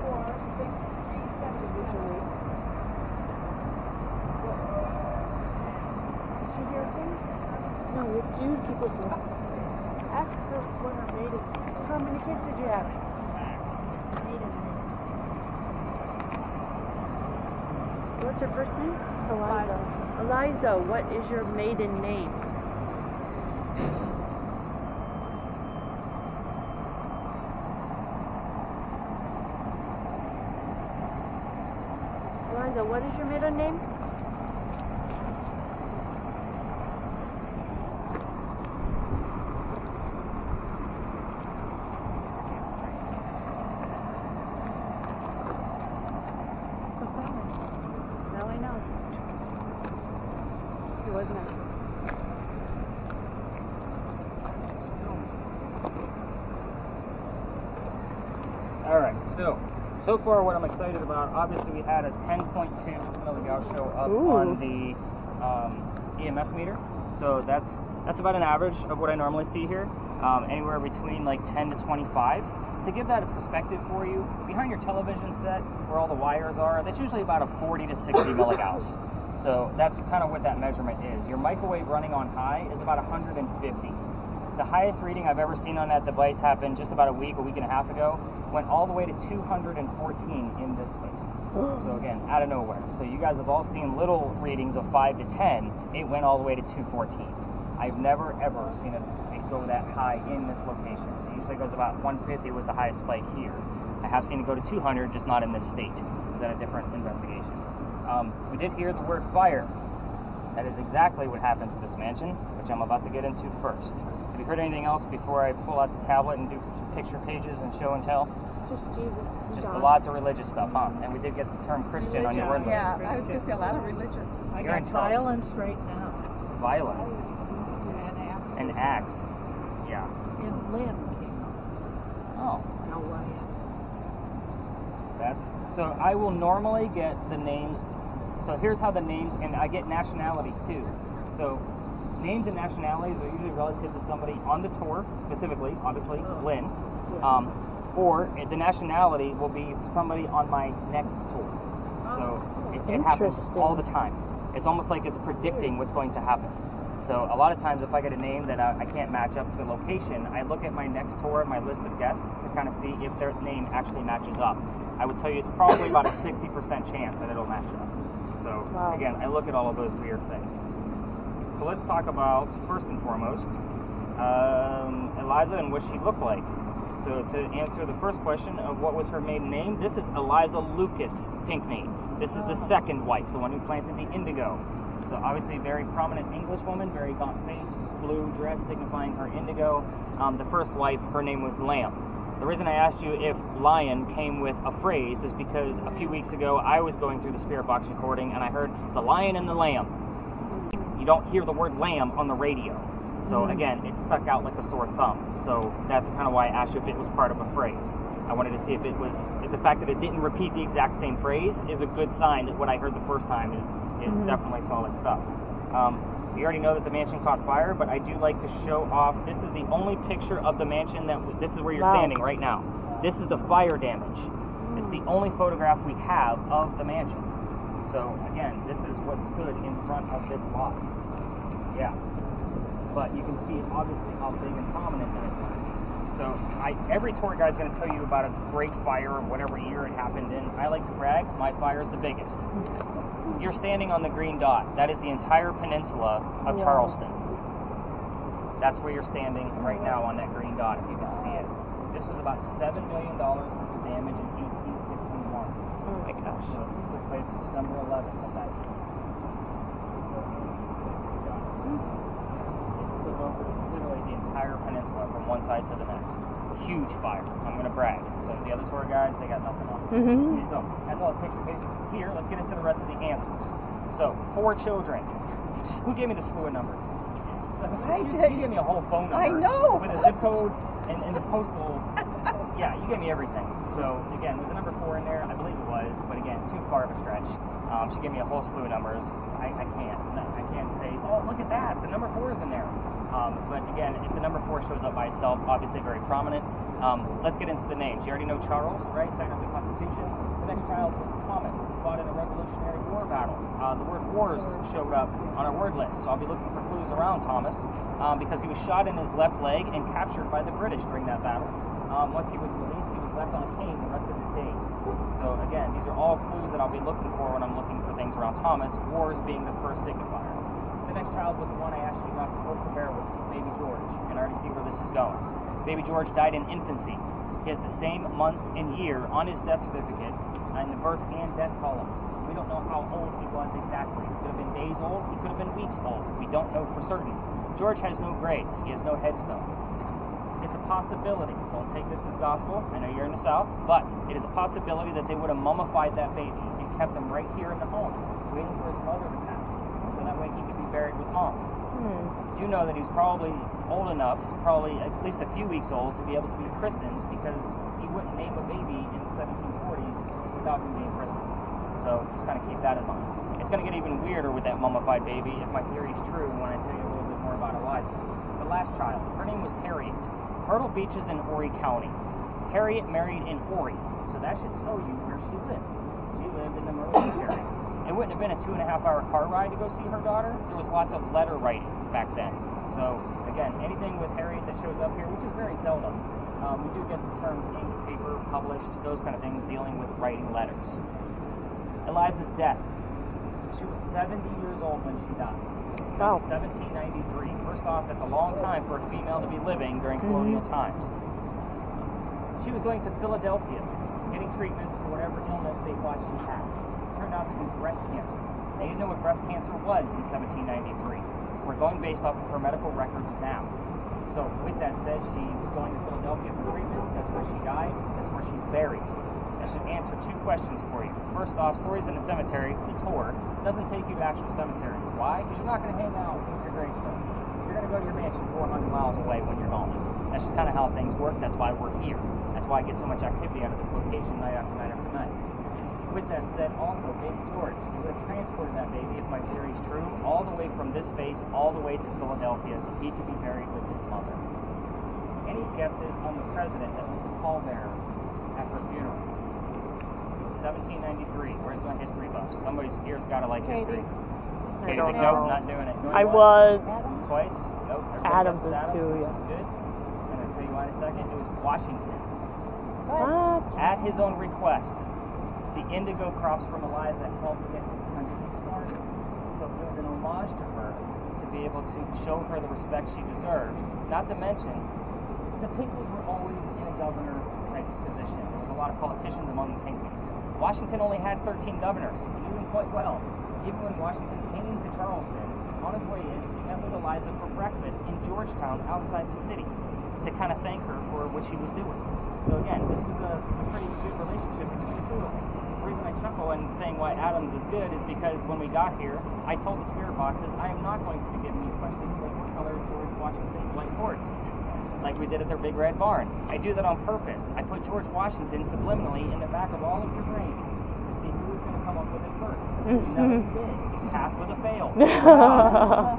4, 6, 3, 7 usually. Did you hear dude, keep listening. Ask her what her maiden. How many kids did you have? Maiden name. What's her first name? Eliza. Eliza, what is your maiden name? Eliza, what is your maiden name? Now I know. She wasn't at Alright, so far what I'm excited about, obviously we had a 10.2 milligauss show up on the EMF meter. So that's about an average of what I normally see here, anywhere between like 10 to 25. To give that a perspective for you, behind your television set, where all the wires are, that's usually about a 40 to 60 milligauss. So that's kind of what that measurement is. Your microwave running on high is about 150. The highest reading I've ever seen on that device happened just about a week and a half ago. Went all the way to 214 in this space. So again, out of nowhere. So you guys have all seen little readings of 5 to 10. It went all the way to 214. I've never ever seen it go that high in this location. It usually goes about 150 was the highest spike here. I have seen it go to 200, just not in this state. It was at a different investigation. We did hear the word fire. That is exactly what happened to this mansion, which I'm about to get into first. Have you heard anything else before I pull out the tablet and do picture pages and show and tell? just Jesus. Just lots of religious stuff, huh? And we did get the term Christian on your word list. Yeah, I was going to say a lot of religious. I You're got in trouble. violence right now. Violence. And acts. And acts. Yeah. And Lynn came up. Oh. L-Y-N. So I will normally get the names. So here's how the names, and I get nationalities too. So names and nationalities are usually relative to somebody on the tour, specifically, obviously, Lynn. Or the nationality will be somebody on my next tour. So it happens all the time. It's almost like it's predicting what's going to happen. So a lot of times if I get a name that I can't match up to the location, I look at my next tour, my list of guests, to kind of see if their name actually matches up. I would tell you it's probably about a 60% chance that it'll match up. So again, I look at all of those weird things. So let's talk about, first and foremost, Eliza and what she looked like. So to answer the first question of what was her maiden name, this is Eliza Lucas Pinkney. This is the second wife, the one who planted the indigo. So obviously very prominent English woman, very gaunt face, blue dress signifying her indigo. The first wife, her name was Lamb. The reason I asked you if lion came with a phrase is because a few weeks ago I was going through the Spirit Box recording and I heard the lion and the lamb. You don't hear the word lamb on the radio. So again, it stuck out like a sore thumb. So that's kind of why I asked you if it was part of a phrase. I wanted to see if it was, if the fact that it didn't repeat the exact same phrase is a good sign that what I heard the first time is definitely solid stuff. You already know that the mansion caught fire, but I do like to show off, this is the only picture of the mansion this is where you're standing right now. This is the fire damage. It's the only photograph we have of the mansion. So again, this is what stood in front of this lot. Yeah. But you can see obviously how big and prominent that it was. So every tour guide is going to tell you about a great fire of whatever year it happened in. I like to brag, my fire is the biggest. You're standing on the green dot. That is the entire peninsula of Charleston. That's where you're standing right now on that green dot, if you can see it. This was about $7 million worth of damage in 1861. Oh my gosh. So it took place December 11th of that year. So it took over literally the entire peninsula from one side to the next. Huge fire. I'm going to brag. So the other tour guides, they got nothing on. So that's all the picture pages here. Let's get into the rest of the answers. So 4 children. Who gave me the slew of numbers? So, you gave me a whole phone number. I know. With a zip code and the postal. Yeah, you gave me everything. So again, was the number 4 in there? I believe it was, but again, too far of a stretch. She gave me a whole slew of numbers. I can't say, oh, look at that, the number 4 is in there. But again, if the number 4 shows up by itself, obviously very prominent. Let's get into the names. You already know Charles, right? Signer of the Constitution. The next child was Thomas. He fought in a Revolutionary War battle. The word wars showed up on our word list, so I'll be looking for clues around Thomas because he was shot in his left leg and captured by the British during that battle. Once he was released, he was left on a cane the rest of his days. So again, these are all clues that I'll be looking for when I'm looking for things around Thomas, wars being the first signifier. The next child was the one I asked you not to poke the bear with, Baby George, and I already see where this is going. Baby George died in infancy. He has the same month and year on his death certificate in the birth and death column. We don't know how old he was exactly. He could have been days old, he could have been weeks old. We don't know for certain. George has no grave, he has no headstone. It's a possibility, don't take this as gospel, I know you're in the South, but it is a possibility that they would have mummified that baby and kept him right here in the home, waiting for his mother to pass, so that way he could be buried with mom. Do know that he was probably old enough, probably at least a few weeks old, to be able to be christened, because he wouldn't name a baby in the 1740s without him being christened. So just kind of keep that in mind. It's going to get even weirder with that mummified baby if my theory is true when I tell you a little bit more about Eliza. The last child, her name was Harriet. Myrtle Beach is in Horry County. Harriet married in Horry, so that should tell you where she lived. She lived in the Myrtle Beach area. It wouldn't have been a 2.5-hour car ride to go see her daughter. There was lots of letter writing back then. So again, anything with Harriet that shows up here, which is very seldom, we do get the terms ink, paper, published, those kind of things dealing with writing letters. Eliza's death. She was 70 years old when she died. Wow. 1793. First off, that's a long time for a female to be living during colonial times. She was going to Philadelphia, getting treatments for whatever illness they thought she had. It turned out to be breast cancer. They didn't know what breast cancer was in 1793. We're going based off of her medical records now. So with that said, she was going to Philadelphia for treatments. That's where she died. That's where she's buried. That should answer 2 questions for you. First off, Stories in the Cemetery, the tour, doesn't take you to actual cemeteries. Why? Because you're not going to hang out with your gravestone. You're going to go to your mansion 400 miles away when you're home. That's just kind of how things work. That's why we're here. That's why I get so much activity out of this location night after night after night. With that said, also, Baby George, he would have transported that baby, if my theory is true, all the way from this space all the way to Philadelphia so he could be buried with his mother. Any guesses on the president that was the pallbearer at her funeral? It was 1793. Where's my history buffs? Somebody's here's got to like history. I Katie's don't like, know. nope, not doing it. I was. Twice? Nope. Adams is is too, which yeah. is good. I'm going to tell you why in a second. It was Washington. What? At his own request, the indigo crops from Eliza helped get his country started. So it was an homage to her to be able to show her the respect she deserved. Not to mention, the Pinckneys were always in a governor type position. There was a lot of politicians among the Pinckneys. Washington only had 13 governors. He knew them quite well. Even when Washington came to Charleston, on his way in, he met with Eliza for breakfast in Georgetown outside the city to kind of thank her for what she was doing. So again, this was a pretty good relationship between the two of them. The reason I chuckle and saying why Adams is good is because when we got here, I told the spirit boxes I am not going to be giving you questions like what color is George Washington's white horse, like we did at their big red barn. I do that on purpose. I put George Washington subliminally in the back of all of your brains to see who was going to come up with it first. None of you did. Pass with a fail.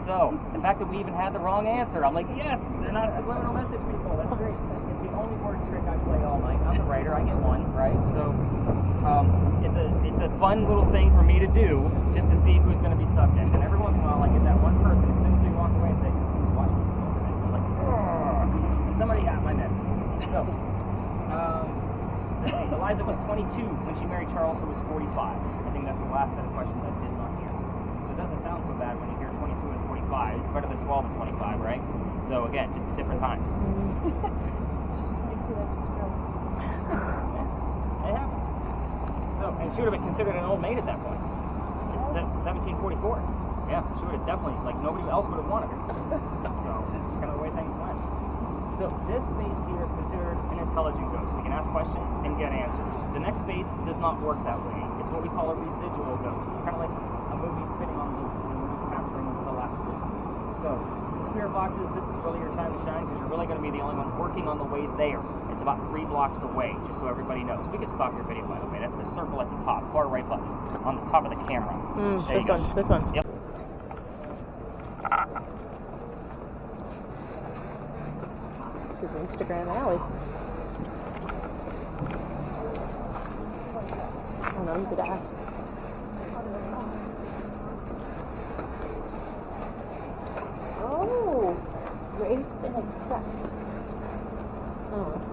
So the fact that we even had the wrong answer, I'm like, yes, they're not subliminal message people. That's great. It's the only word trick I play all night. I'm the writer. I get one, right? So it's a fun little thing for me to do just to see who's going to be subject. And every once in a while, I get that one person as soon as they walk away and say, "Who's watching?" I'm like, "Ugh." Somebody got my message. So, let's see. Eliza was 22 when she married Charles, who was 45. I think that's the last set of questions I did not hear. So it doesn't sound so bad when you hear 22 and 45. It's better than 12 and 25, right? So again, just different times. She's 22, that's just gross. It happens. So, and she would have been considered an old maid at that point. It's 1744. Yeah, she would have definitely, like, nobody else would have wanted her. So, it's kind of the way things went. So, this space here is considered an intelligent ghost. We can ask questions and get answers. The next space does not work that way. It's what we call a residual ghost. It's kind of like a movie spinning on loop, and we're just capturing the last loop. So, the spirit boxes, this is really your time to shine because you're really going to be the only one working on the way there. It's about 3 blocks away, just so everybody knows. We can stop your video, by the way. That's the circle at the top, far right button, on the top of the camera. There you go. This one. Yep. is Instagram Alley. I don't know, you could ask. Oh, race and accept. Oh.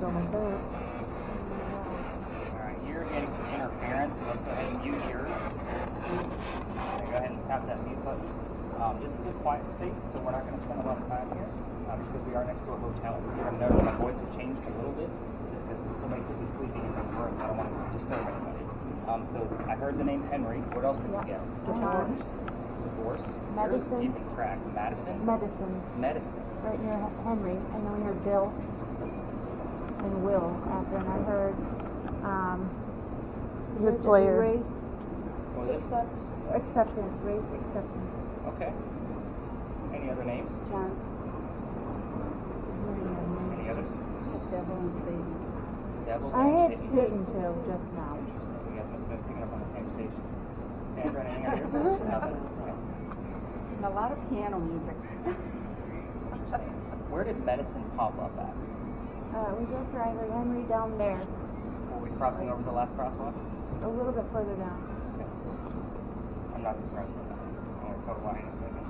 Don't like that. Alright, you're getting some interference, so let's go ahead and mute yours. Okay, go ahead and tap that mute button. This is a quiet space, so we're not going to spend a lot of time here, just because we are next to a hotel. You're going to notice my voice has changed a little bit, just because somebody could be sleeping in this room. I don't want to disturb anybody. So I heard the name Henry. What else did we get? Divorce. Medicine. Here's keeping track. Madison. Medicine. Medicine. Right near Henry. And then we heard Bill and Will after, and I heard Good player. race What was it? acceptance, race acceptance. Okay. Any other names? John. Any others? Devil and Satan. Devil. I had and Satan too just now. Interesting. You guys must have been picking up on the same station. Sandra, anything on yours? Nothing. Okay. And a lot of piano music. Where did medicine pop up at? We go for I heard Henry down there, Were we crossing over the last crosswalk? a little bit further down. Okay. I'm not surprised by that. I'm going to talk why in a second.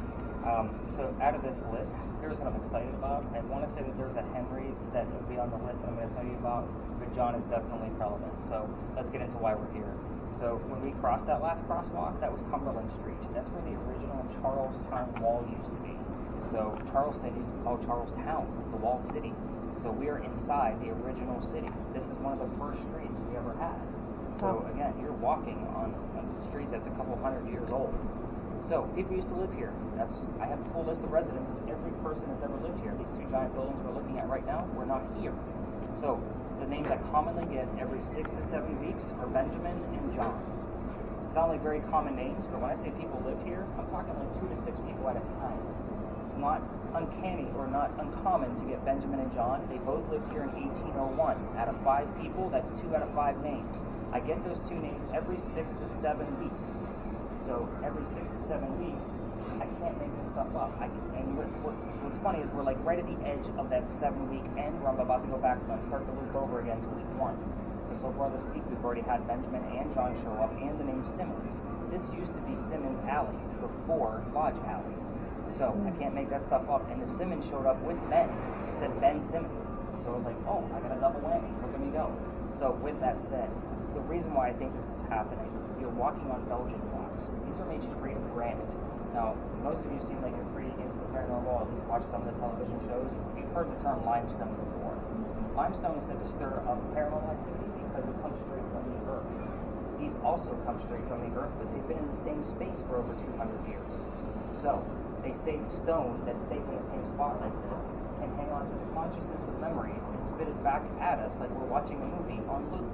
So out of this list, here's what I'm excited about. I want to say that there's a Henry that would be on the list that I'm going to tell you about, but John is definitely relevant. So let's get into why we're here. So when we crossed that last crosswalk, that was Cumberland Street. That's where the original Charlestown Wall used to be. So Charleston used to be called Charlestown, the walled city. So we are inside the original city. This is one of the first streets we ever had. So again, you're walking on a street that's a couple hundred years old. So people used to live here. I have a full list of residents of every person that's ever lived here. These two giant buildings we're looking at right now were not here. So the names I commonly get every 6 to 7 weeks are Benjamin and John. Sound like very common names, but when I say people lived here, I'm talking like 2 to 6 people at a time. It's not uncanny or not uncommon to get Benjamin and John. They both lived here in 1801. Out of 5 people, that's 2 out of 5 names. I get those 2 names every 6 to 7 weeks. So every 6 to 7 weeks, I can't make this stuff up. What's funny is we're like right at the edge of that 7-week end where I'm about to go back and start to loop over again to week 1. So far this week we've already had Benjamin and John show up and the name Simmons. This used to be Simmons Alley before Lodge Alley. So I can't make that stuff up. And the Simmons showed up with Ben. It said Ben Simmons. So I was like, oh, I got a double whammy. Look at me go. So with that said, the reason why I think this is happening, you're walking on Belgian blocks. These are made straight of granite. Now, most of you seem like you're pretty into the paranormal, at least watch some of the television shows. You've heard the term limestone before. Limestone is said to stir up paranormal activity because it comes straight from the earth. These also come straight from the earth, but they've been in the same space for over 200 years. So, they say the stone that stays in the same spot like this can hang on to the consciousness of memories and spit it back at us like we're watching a movie on loop.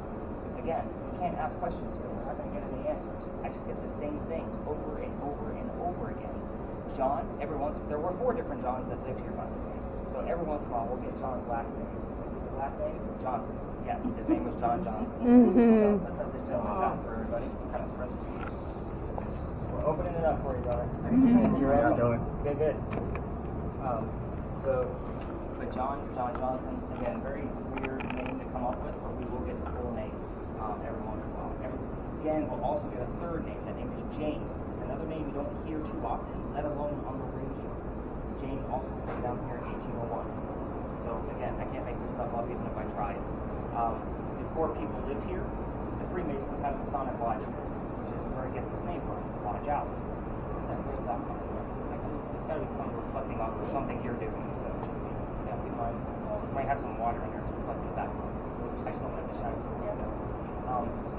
Again, we can't ask questions here. We're not going to get any answers. I just get the same things over and over and over again. John, there were 4 different Johns that lived here, by the way. So every once in a while, we'll get John's last name. His last name? Johnson. Yes, his name was John Johnson. So let's have this gentleman pass through, everybody. Kind of spread the seats. We're opening it up for you, brother. You're ready? Good. But John Johnson, again, very weird name to come up with, but we will get the full name every once in a while. Again, we'll also get a third name. That name is Jane. It's another name you don't hear too often, let alone on the radio. Jane also came down here in 1801. So again, I can't make this stuff up even if I tried. Before people lived here, the Freemasons had a Masonic lodge here, which is where it gets its name from, Lodge Alley. Where's that come from? It's got to be reflecting off of something you're doing, so yeah, we might have some water in there to reflect it back. I just don't like to shine it to the window.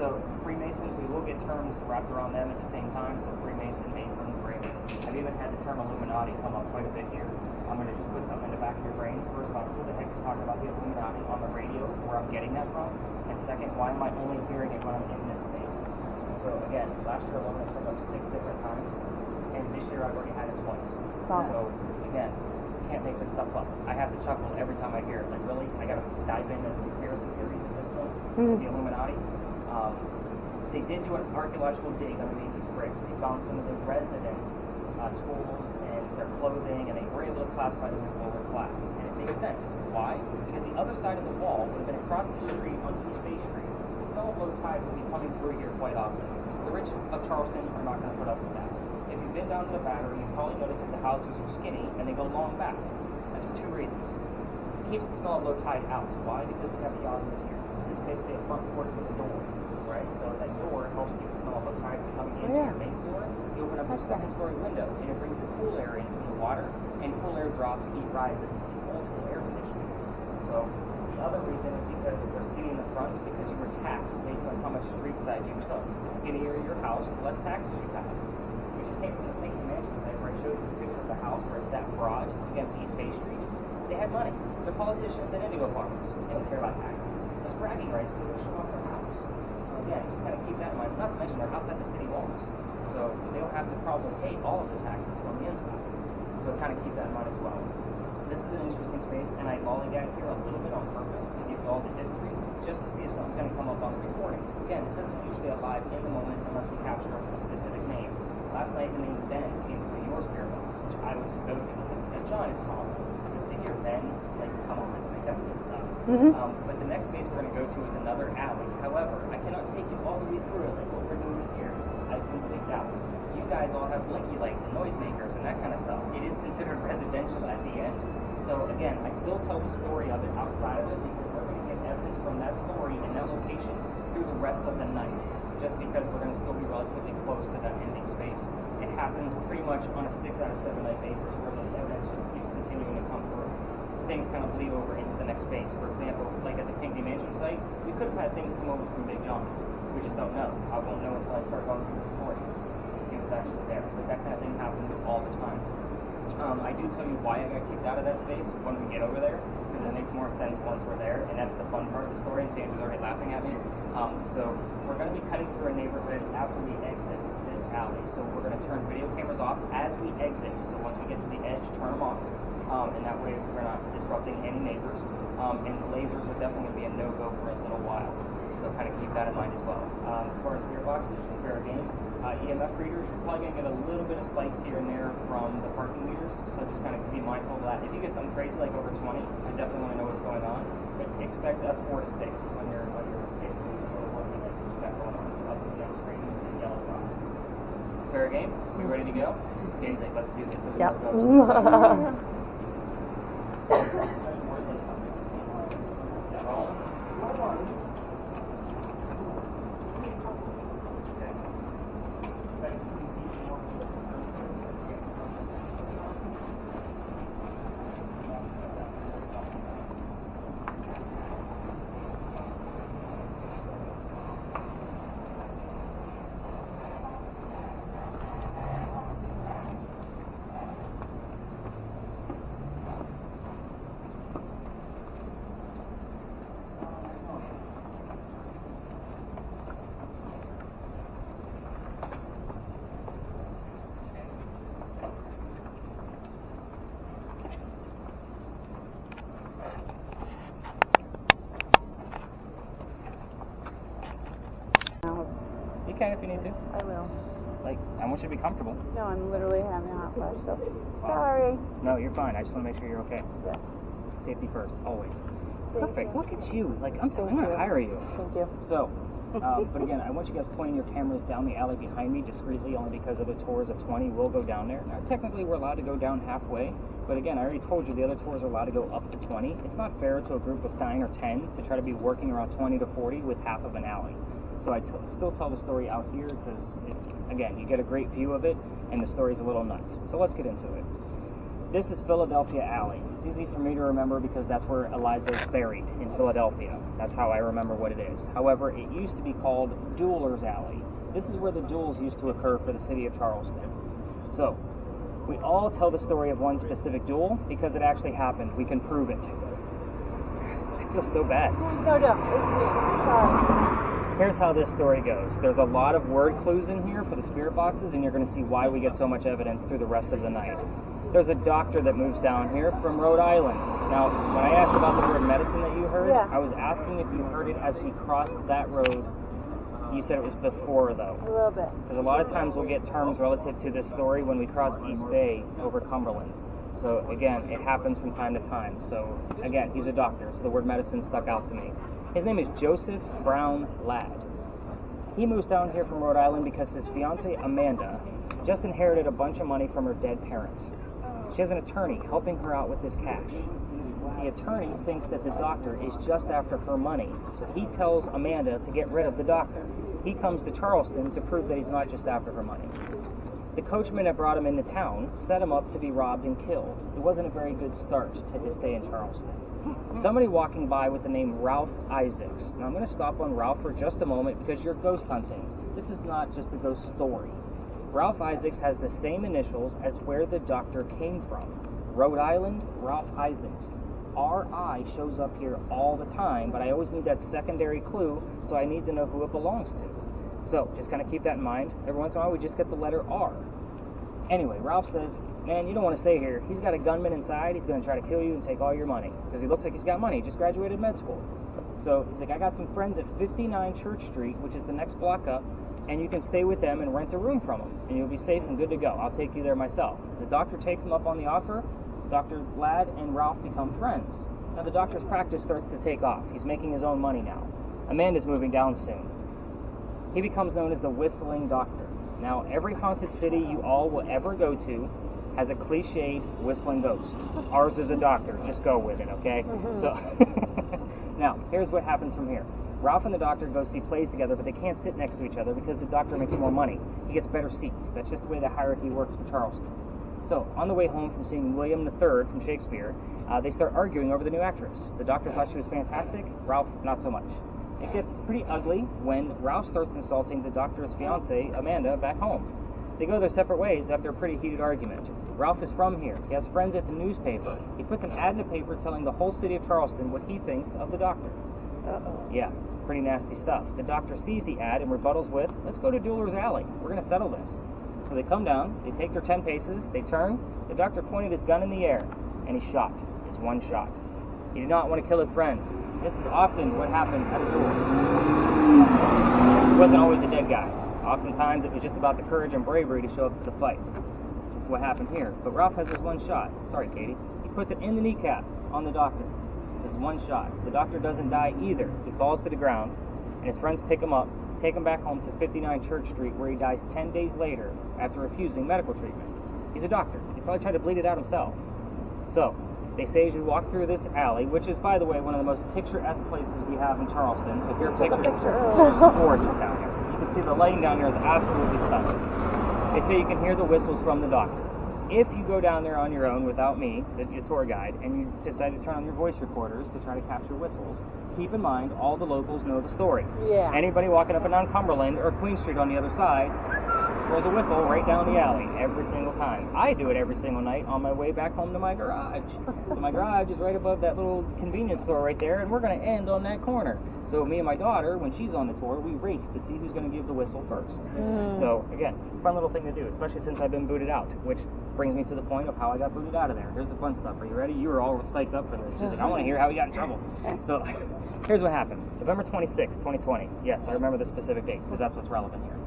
So Freemasons, we will get terms wrapped around them at the same time. So Freemason, Mason, Briggs. I've even had the term Illuminati come up quite a bit here. I'm going to just put something in the back of your brains. First off, who the heck is talking about the Illuminati on the radio where I'm getting that from? And second, why am I only hearing it when I'm in this space? So again, last year alone I took up 6 different times, and this year I've already had it twice. Wow. So again, can't make this stuff up. I have to chuckle every time I hear it. Like, really? I gotta dive into conspiracy theories at this point? The Illuminati? They did do an archaeological dig underneath these bricks. They found some of the residents' tools and their clothing, and they were able to classify them as lower class. And it makes sense. Why? Because the other side of the wall would have been across the street on East Bay Street. The smell of low tide will be coming through here quite often. The rich of Charleston are not going to put up with that. If you've been down to the Battery, you probably noticed that the houses are skinny and they go long back. That's for 2 reasons. It keeps the smell of low tide out. Why? Because we have piazzas here. It's basically a front porch with a door, right? So that door helps keep the smell of low tide from coming into your main floor. You open up your second-story window, and it brings the cool air in from the water, and cool air drops, heat rises. It's old school air conditioning. So the other reason is because they're skinny in the front because you were taxed based on how much street side you took. The skinnier your house, the less taxes you have. We just came from the Pinky Mansion site where I showed you the picture of the house where it sat broad against East Bay Street. They had money. They're politicians and indigo farmers. They don't care about taxes. There's bragging rights to show off their house. So again, just kind of keep that in mind. Not to mention they're outside the city walls. So they don't have to probably pay all of the taxes from the inside. So kind of keep that in mind as well. This is an interesting space, and I lollygag here a little bit on purpose to give you all the history, just to see if something's going to come up on the recordings. Again, this isn't usually a live in the moment unless we capture a specific name. Last night the name Ben came through your spirit box, which I was stoked with. Now John is calm. To hear Ben, like, come on, like, that's good stuff. But the next space we're going to go to is another alley. However, I cannot take you all the way through it like what we're doing here. I've been picked out. You guys all have blinky lights and noisemakers and that kind of stuff. It is considered residential at the end. So again, I still tell the story of it outside of it because we're going to get evidence from that story and that location through the rest of the night. Just because we're going to still be relatively close to that ending space. It happens pretty much on a 6 out of 7 night basis where the evidence just keeps continuing to come through. Things kind of bleed over into the next space. For example, like at the Pinky Mansion site, we could have had things come over from Big John. We just don't know. I won't know until I start going through the recordings and see what's actually there. But that kind of thing happens all the time. I do tell you why I got kicked out of that space when we get over there, because it makes more sense once we're there, and that's the fun part of the story, and Sandra's already laughing at me. So we're going to be cutting through a neighborhood after we exit this alley. So we're going to turn video cameras off as we exit. So once we get to the edge, turn them off. And that way we're not disrupting any neighbors. And the lasers are definitely going to be a no-go for a little while. So kind of keep that in mind as well. As far as spirit boxes, fair game. EMF readers, you're probably going to get a little bit of spikes here and there from the parking meters. So just kind of be mindful of that. If you get something crazy like over 20, I definitely want to know what's going on. But expect a 4 to 6 when you're basically working like what you got going on. So up to the next screen and yellow dot. Fair game? We ready to go? Okay, he's like, let's do this. Yep. You can if you need to. I will. Like, I want you to be comfortable. No, I'm literally having a hot flash, so sorry. No, you're fine. I just want to make sure you're okay. Yes. Safety first, always. Thank Perfect. you. Look at you. Like, I'm going to hire you. Thank you. So, but again, I want you guys pointing your cameras down the alley behind me discreetly, only because of the tours of 20 will go down there. Now, technically, we're allowed to go down halfway, but again, I already told you the other tours are allowed to go up to 20. It's not fair to a group of 9 or 10 to try to be working around 20 to 40 with half of an alley. So I still tell the story out here because, again, you get a great view of it, and the story's a little nuts. So let's get into it. This is Philadelphia Alley. It's easy for me to remember because that's where Eliza is buried, in Philadelphia. That's how I remember what it is. However, it used to be called Duelers Alley. This is where the duels used to occur for the city of Charleston. So, we all tell the story of one specific duel because it actually happened. We can prove it. feel so bad. No, it's me. Sorry. Here's how this story goes. There's a lot of word clues in here for the spirit boxes, and you're going to see why we get so much evidence through the rest of the night. There's a doctor that moves down here from Rhode Island. Now, when I asked about the word medicine that you heard, I was asking if you heard it as we crossed that road. You said it was before, though. A little bit. Because a lot of times we'll get terms relative to this story when we cross East Bay over Cumberland. So, again, it happens from time to time. So, again, he's a doctor, so the word medicine stuck out to me. His name is Joseph Brown Ladd. He moves down here from Rhode Island because his fiancée, Amanda, just inherited a bunch of money from her dead parents. She has an attorney helping her out with this cash. The attorney thinks that the doctor is just after her money, so he tells Amanda to get rid of the doctor. He comes to Charleston to prove that he's not just after her money. The coachman that brought him into town set him up to be robbed and killed. It wasn't a very good start to his stay in Charleston. Somebody walking by with the name Ralph Isaacs. Now I'm going to stop on Ralph for just a moment because you're ghost hunting. This is not just a ghost story. Ralph Isaacs has the same initials as where the doctor came from. Rhode Island, Ralph Isaacs. R.I. shows up here all the time, but I always need that secondary clue, so I need to know who it belongs to. So, just kind of keep that in mind. Every once in a while, we just get the letter R. Anyway, Ralph says, man, you don't want to stay here. He's got a gunman inside. He's going to try to kill you and take all your money, because he looks like he's got money. He just graduated med school. So, he's like, I got some friends at 59 Church Street, which is the next block up, and you can stay with them and rent a room from them, and you'll be safe and good to go. I'll take you there myself. The doctor takes him up on the offer. Dr. Ladd and Ralph become friends. Now the doctor's practice starts to take off. He's making his own money now. Amanda's moving down soon. He becomes known as the Whistling Doctor. Now every haunted city you all will ever go to has a cliched whistling ghost. Ours is a doctor. Just go with it, okay? So now here's what happens from here. Ralph and the doctor go see plays together, but they can't sit next to each other because the doctor makes more money. He gets better seats. That's just the way the hierarchy works for Charleston. So, on the way home from seeing William III from Shakespeare, they start arguing over the new actress. The doctor thought she was fantastic, Ralph not so much. It gets pretty ugly when Ralph starts insulting the doctor's fiancée, Amanda, back home. They go their separate ways after a pretty heated argument. Ralph is from here. He has friends at the newspaper. He puts an ad in the paper telling the whole city of Charleston what he thinks of the doctor. Yeah, pretty nasty stuff. The doctor sees the ad and rebuttals with, let's go to Dueler's Alley. We're going to settle this. So they come down, they take their 10 paces, they turn, the doctor pointed his gun in the air, and he shot. His one shot. He did not want to kill his friend. This is often what happened at a duel. He wasn't always a dead guy. Oftentimes it was just about the courage and bravery to show up to the fight. This is what happened here. But Ralph has his one shot. Sorry, Katie. He puts it in the kneecap on the doctor. His one shot. The doctor doesn't die either. He falls to the ground, and his friends pick him up, take him back home to 59 Church Street, where he dies 10 days later after refusing medical treatment. He's a doctor. He probably tried to bleed it out himself. So, they say as you walk through this alley, which is, by the way, one of the most picturesque places we have in Charleston. So if you're a picture, it's gorgeous down here. You can see the lighting down here is absolutely stunning. They say you can hear the whistles from the doctor. If you go down there on your own without me, your tour guide, and you decide to turn on your voice recorders to try to capture whistles, keep in mind all the locals know the story. Yeah. Anybody walking up and down Cumberland or Queen Street on the other side throws a whistle right down the alley every single time. I do it every single night on my way back home to my garage. So my garage is right above that little convenience store right there, and we're going to end on that corner. So me and my daughter, when she's on the tour, we race to see who's going to give the whistle first. So again, fun little thing to do, especially since I've been booted out, which brings me to the point of how I got booted out of there. Here's the fun stuff. Are you ready? You were all psyched up for this. She's like, I want to hear how he got in trouble. So here's what happened. November 26, 2020. Yes, I remember the specific date because that's what's relevant here.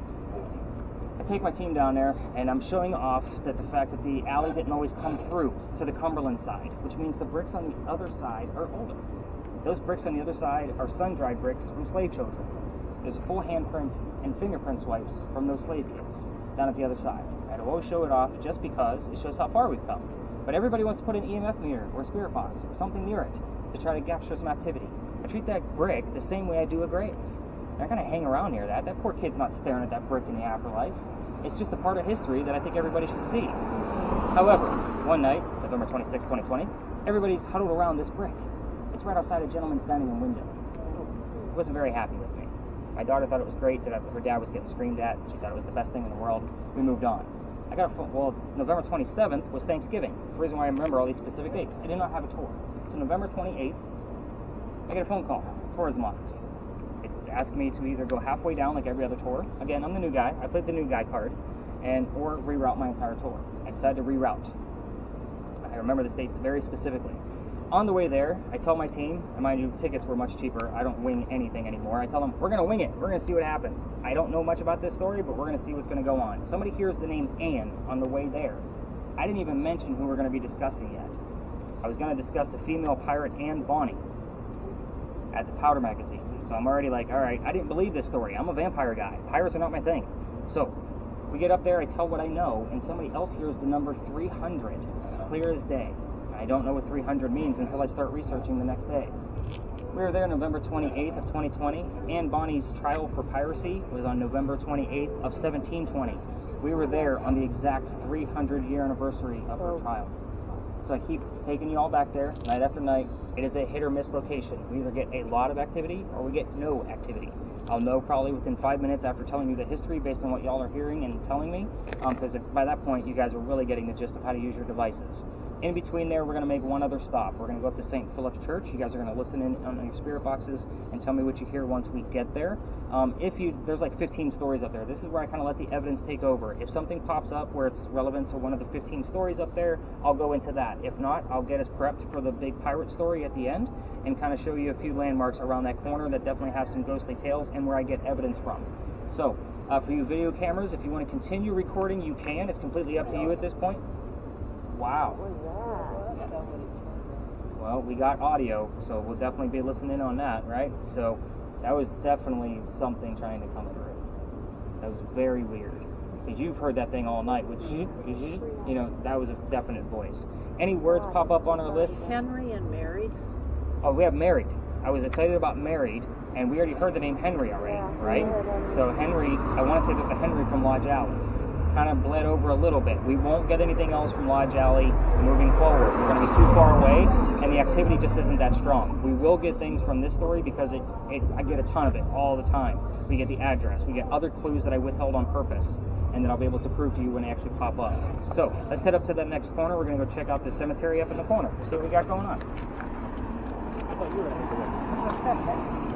I take my team down there, and I'm showing off that the fact that the alley didn't always come through to the Cumberland side, which means the bricks on the other side are older. Those bricks on the other side are sun-dried bricks from slave children. There's a full handprint and fingerprint swipes from those slave kids down at the other side. I'd always show it off just because it shows how far we've come. But everybody wants to put an EMF meter or a spirit box or something near it to try to capture some activity. I treat that brick the same way I do a grave. I'm not going to hang around near that. That poor kid's not staring at that brick in the afterlife. It's just a part of history that I think everybody should see. However, one night, November 26, 2020, everybody's huddled around this brick. It's right outside a gentleman's dining room window. He wasn't very happy with me. My daughter thought it was great that her dad was getting screamed at. She thought it was the best thing in the world. We moved on. I got a phone. Well, November 27th was Thanksgiving. That's the reason why I remember all these specific dates. I did not have a tour. So November 28th, I get a phone call, tourism office. It's asking me to either go halfway down like every other tour. Again, I'm the new guy. I played the new guy card, or reroute my entire tour. I decided to reroute. I remember this dates very specifically. On the way there, I tell my team, and mind you, tickets were much cheaper. I don't wing anything anymore. I tell them, we're going to wing it. We're going to see what happens. I don't know much about this story, but we're going to see what's going to go on. Somebody hears the name Anne on the way there. I didn't even mention who we're going to be discussing yet. I was going to discuss the female pirate Anne Bonny at the Powder magazine. So I'm already like, all right, I didn't believe this story. I'm a vampire guy. Pirates are not my thing. So we get up there, I tell what I know, and somebody else hears the number 300, clear as day. I don't know what 300 means until I start researching the next day. We were there November 28th of 2020. Anne Bonny's trial for piracy was on November 28th of 1720. We were there on the exact 300-year anniversary of her trial. So I keep taking you all back there, night after night. It is a hit or miss location. We either get a lot of activity or we get no activity. I'll know probably within 5 minutes after telling you the history based on what y'all are hearing and telling me, because by that point you guys are really getting the gist of how to use your devices. In between there, we're going to make one other stop. We're going to go up to St. Philip's Church. You guys are going to listen in on your spirit boxes and tell me what you hear once we get there. There's like 15 stories up there. This is where I kind of let the evidence take over. If something pops up where it's relevant to one of the 15 stories up there, I'll go into that. If not, I'll get us prepped for the big pirate story at the end and kind of show you a few landmarks around that corner that definitely have some ghostly tales and where I get evidence from. So, for you video cameras, if you want to continue recording, you can. It's completely up to you at this point. Wow. Well, we got audio, so we'll definitely be listening on that, right? So that was definitely something trying to come through. That was very weird. Because you've heard that thing all night, which, that was a definite voice. Any words pop up on our list? Henry and married. Oh, we have married. I was excited about married, and we already heard the name Henry already, right? So Henry, I want to say there's a Henry from Lodge Alley. Kind of bled over a little bit. We won't get anything else from Lodge Alley moving forward. We're going to be too far away, and the activity just isn't that strong. We will get things from this story because I get a ton of it all the time. We get the address. We get other clues that I withheld on purpose, and that I'll be able to prove to you when they actually pop up. So let's head up to that next corner. We're going to go check out the cemetery up in the corner. See what we got going on. I thought you were going to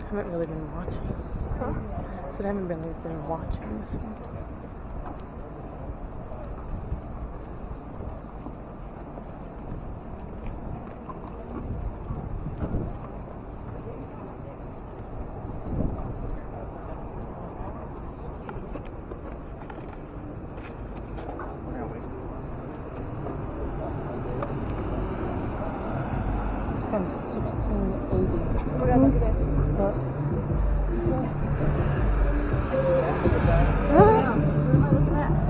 I haven't really been watching. I said I haven't really been watching this thing. It's from 1680. We're gonna look at this.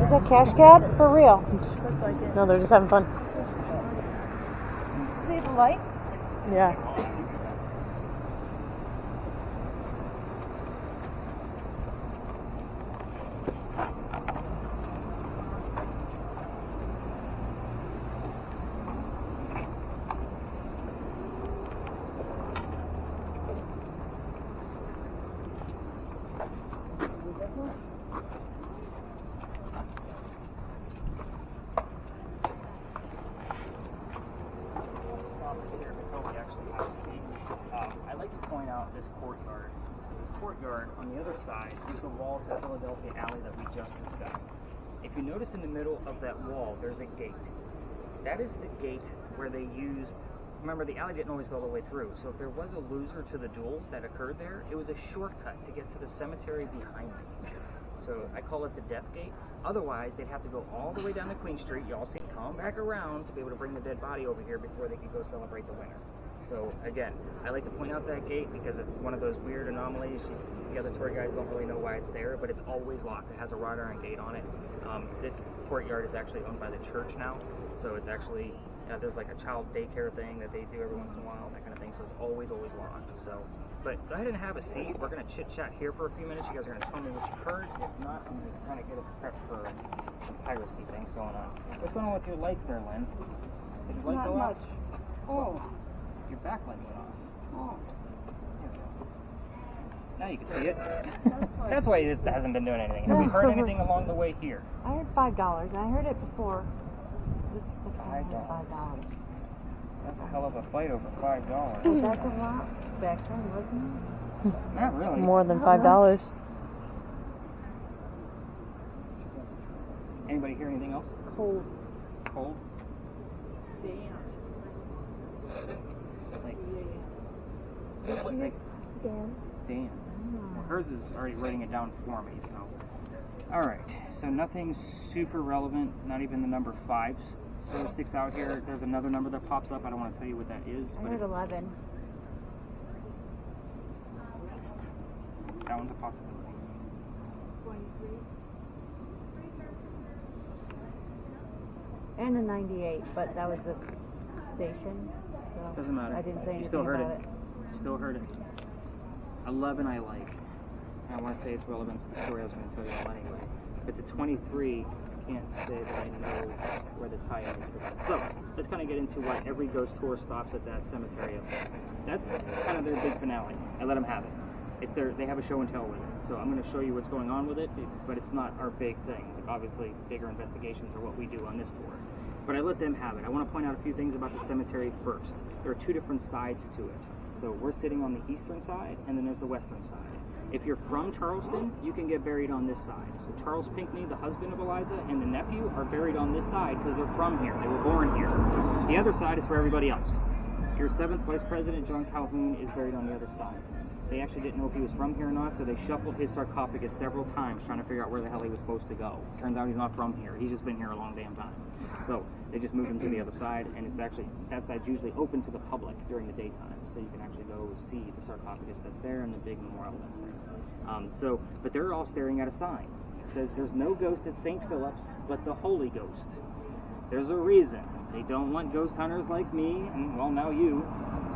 Is that cash cab? For real? No, they're just having fun. See the lights? Yeah. I like to point out this courtyard. So this courtyard on the other side is the wall to Philadelphia Alley that we just discussed. If you notice in the middle of that wall, there's a gate. That is the gate where they used, remember the alley didn't always go all the way through, so if there was a loser to the duels that occurred there, it was a shortcut to get to the cemetery behind it. So I call it the death gate. Otherwise, they'd have to go all the way down to Queen Street, y'all see, come back around to be able to bring the dead body over here before they could go celebrate the winner. So again, I like to point out that gate because it's one of those weird anomalies. The other tour guides don't really know why it's there, but it's always locked. It has a wrought iron gate on it. This courtyard is actually owned by the church now, so it's actually There's like a child daycare thing that they do every once in a while, that kind of thing. So it's always locked. So, but go ahead and have a seat. We're gonna chit chat here for a few minutes. You guys are gonna tell me what you heard. If not, I'm gonna try to get us prepped for some piracy things going on. What's going on with your lights there, Lynn? Did your light go off? Not much. Oh. Your backlight went off. Oh. Now you can see it. That's why it hasn't been doing anything. Have we heard anything along the way here? I heard $5, and I heard it before. It's $5. That's a hell of a fight over $5. But that's a lot back then, wasn't it? Not really. More than $5. Anybody hear anything else? Cold. Cold? Like, Dan. Well, hers is already writing it down for me, so. Alright, so nothing super relevant, not even the number 5 that sticks out here. There's another number that pops up. I don't want to tell you what that is. I heard 11. That one's a possibility. 23. And a 98, but that was the station. So Doesn't matter. I didn't say anything You still heard about it. Still heard it. 11 I like. I want to say it's relevant to the story I was going to tell you all anyway. If it's a 23, I can't say that I know where the tie-in is for that. So, let's kind of get into why every ghost tour stops at that cemetery up there. That's kind of their big finale. I let them have it. It's they have a show and tell with it. So I'm going to show you what's going on with it, but it's not our big thing. Like, obviously, bigger investigations are what we do on this tour. But I let them have it. I want to point out a few things about the cemetery first. There are two different sides to it. So we're sitting on the eastern side, and then there's the western side. If you're from Charleston, you can get buried on this side. So Charles Pinckney, the husband of Eliza, and the nephew are buried on this side because they're from here. They were born here. The other side is for everybody else. Your 7th Vice President, John Calhoun, is buried on the other side. They actually didn't know if he was from here or not, so they shuffled his sarcophagus several times trying to figure out where the hell he was supposed to go. Turns out he's not from here. He's just been here a long damn time. So they just moved him to the other side, and it's actually, that side's usually open to the public during the daytime, so you can actually go see the sarcophagus that's there and the big memorial that's there. But they're all staring at a sign. It says, "There's no ghost at St. Philip's, but the Holy Ghost." There's a reason. They don't want ghost hunters like me, and well, now you,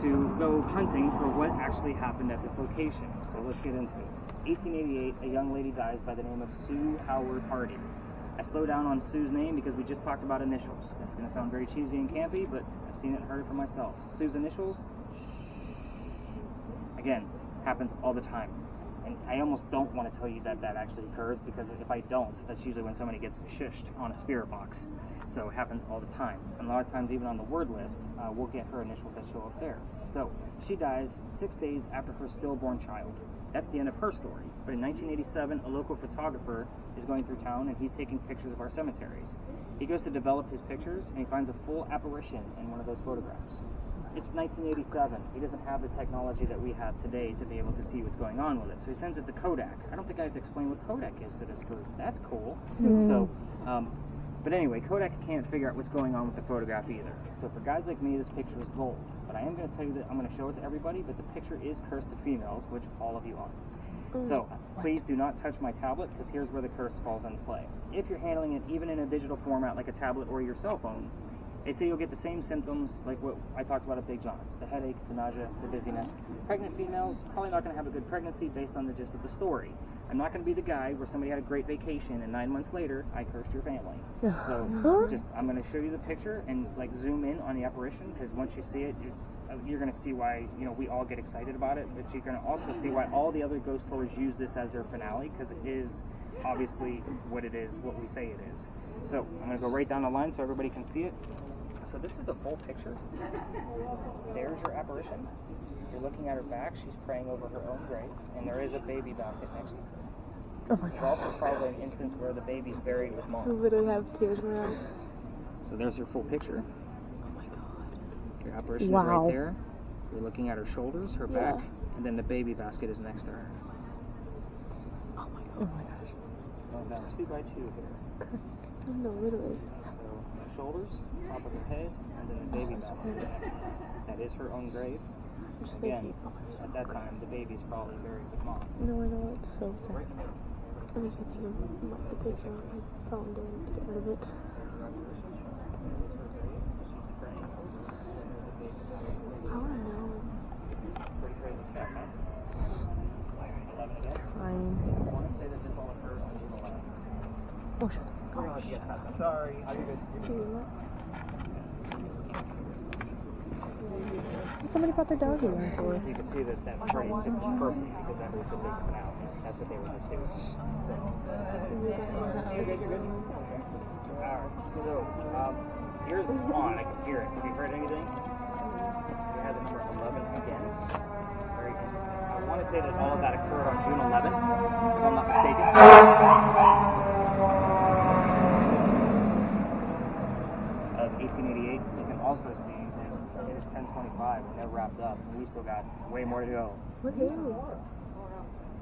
to go hunting for what actually happened at this location. So let's get into it. 1888, a young lady dies by the name of Sue Howard Hardy. I slow down on Sue's name because we just talked about initials. This is going to sound very cheesy and campy, but I've seen it and heard it for myself. Sue's initials, again, happens all the time. And I almost don't want to tell you that that actually occurs, because if I don't, that's usually when somebody gets shushed on a spirit box. So it happens all the time. And a lot of times, even on the word list, we'll get her initials that show up there. So she dies 6 days after her stillborn child. That's the end of her story. But in 1987, a local photographer is going through town, and he's taking pictures of our cemeteries. He goes to develop his pictures, and he finds a full apparition in one of those photographs. It's 1987. He doesn't have the technology that we have today to be able to see what's going on with it. So he sends it to Kodak. I don't think I have to explain what Kodak is to this group. That's cool. So, but anyway, Kodak can't figure out what's going on with the photograph either. So for guys like me, this picture is gold. But I am going to tell you that I'm going to show it to everybody, but the picture is cursed to females, which all of you are. So please do not touch my tablet, because here's where the curse falls into play. If you're handling it even in a digital format like a tablet or your cell phone, they say you'll get the same symptoms like what I talked about at Big John's. The headache, the nausea, the dizziness. Pregnant females, probably not going to have a good pregnancy based on the gist of the story. I'm not going to be the guy where somebody had a great vacation and 9 months later, I cursed your family. So I'm going to show you the picture and like zoom in on the apparition, because once you see it, you're going to see why, you know, we all get excited about it, but you're going to also see why all the other ghost tours use this as their finale, because it is obviously what it is, what we say it is. So I'm going to go right down the line so everybody can see it. So this is the full picture. There's your apparition. You're looking at her back. She's praying over her own grave, and there is a baby basket next to her. Oh my There's also probably an instance where the baby's buried with I mom. literally have tears in my eyes. So there's your full picture. Oh my god. Your apparition is right there. You're looking at her shoulders, her back, and then the baby basket is next to her. Oh my god. Oh my gosh. Going down 2 by 2 here. No, literally. So shoulders, top of her head, and then the baby basket is next to her. That is her own grave. Again, at that time, the baby's probably buried with mom. No, I know, it's so sad. I was thinking of the picture on my phone to get rid of it. Sorry. How you doing? Somebody brought their doggy in for. You can see that party is just dispersing because that was the big finale. That's what they were just doing. So, you're good. Alright, so, yours is on. I can hear it. Have you heard anything? We had the number 11 again. Very interesting. I want to say that all of that occurred on June 11th, if I'm not mistaken. Of 1888. You can also see that it is 10:25 and they're wrapped up, and we still got way more to go. What is it?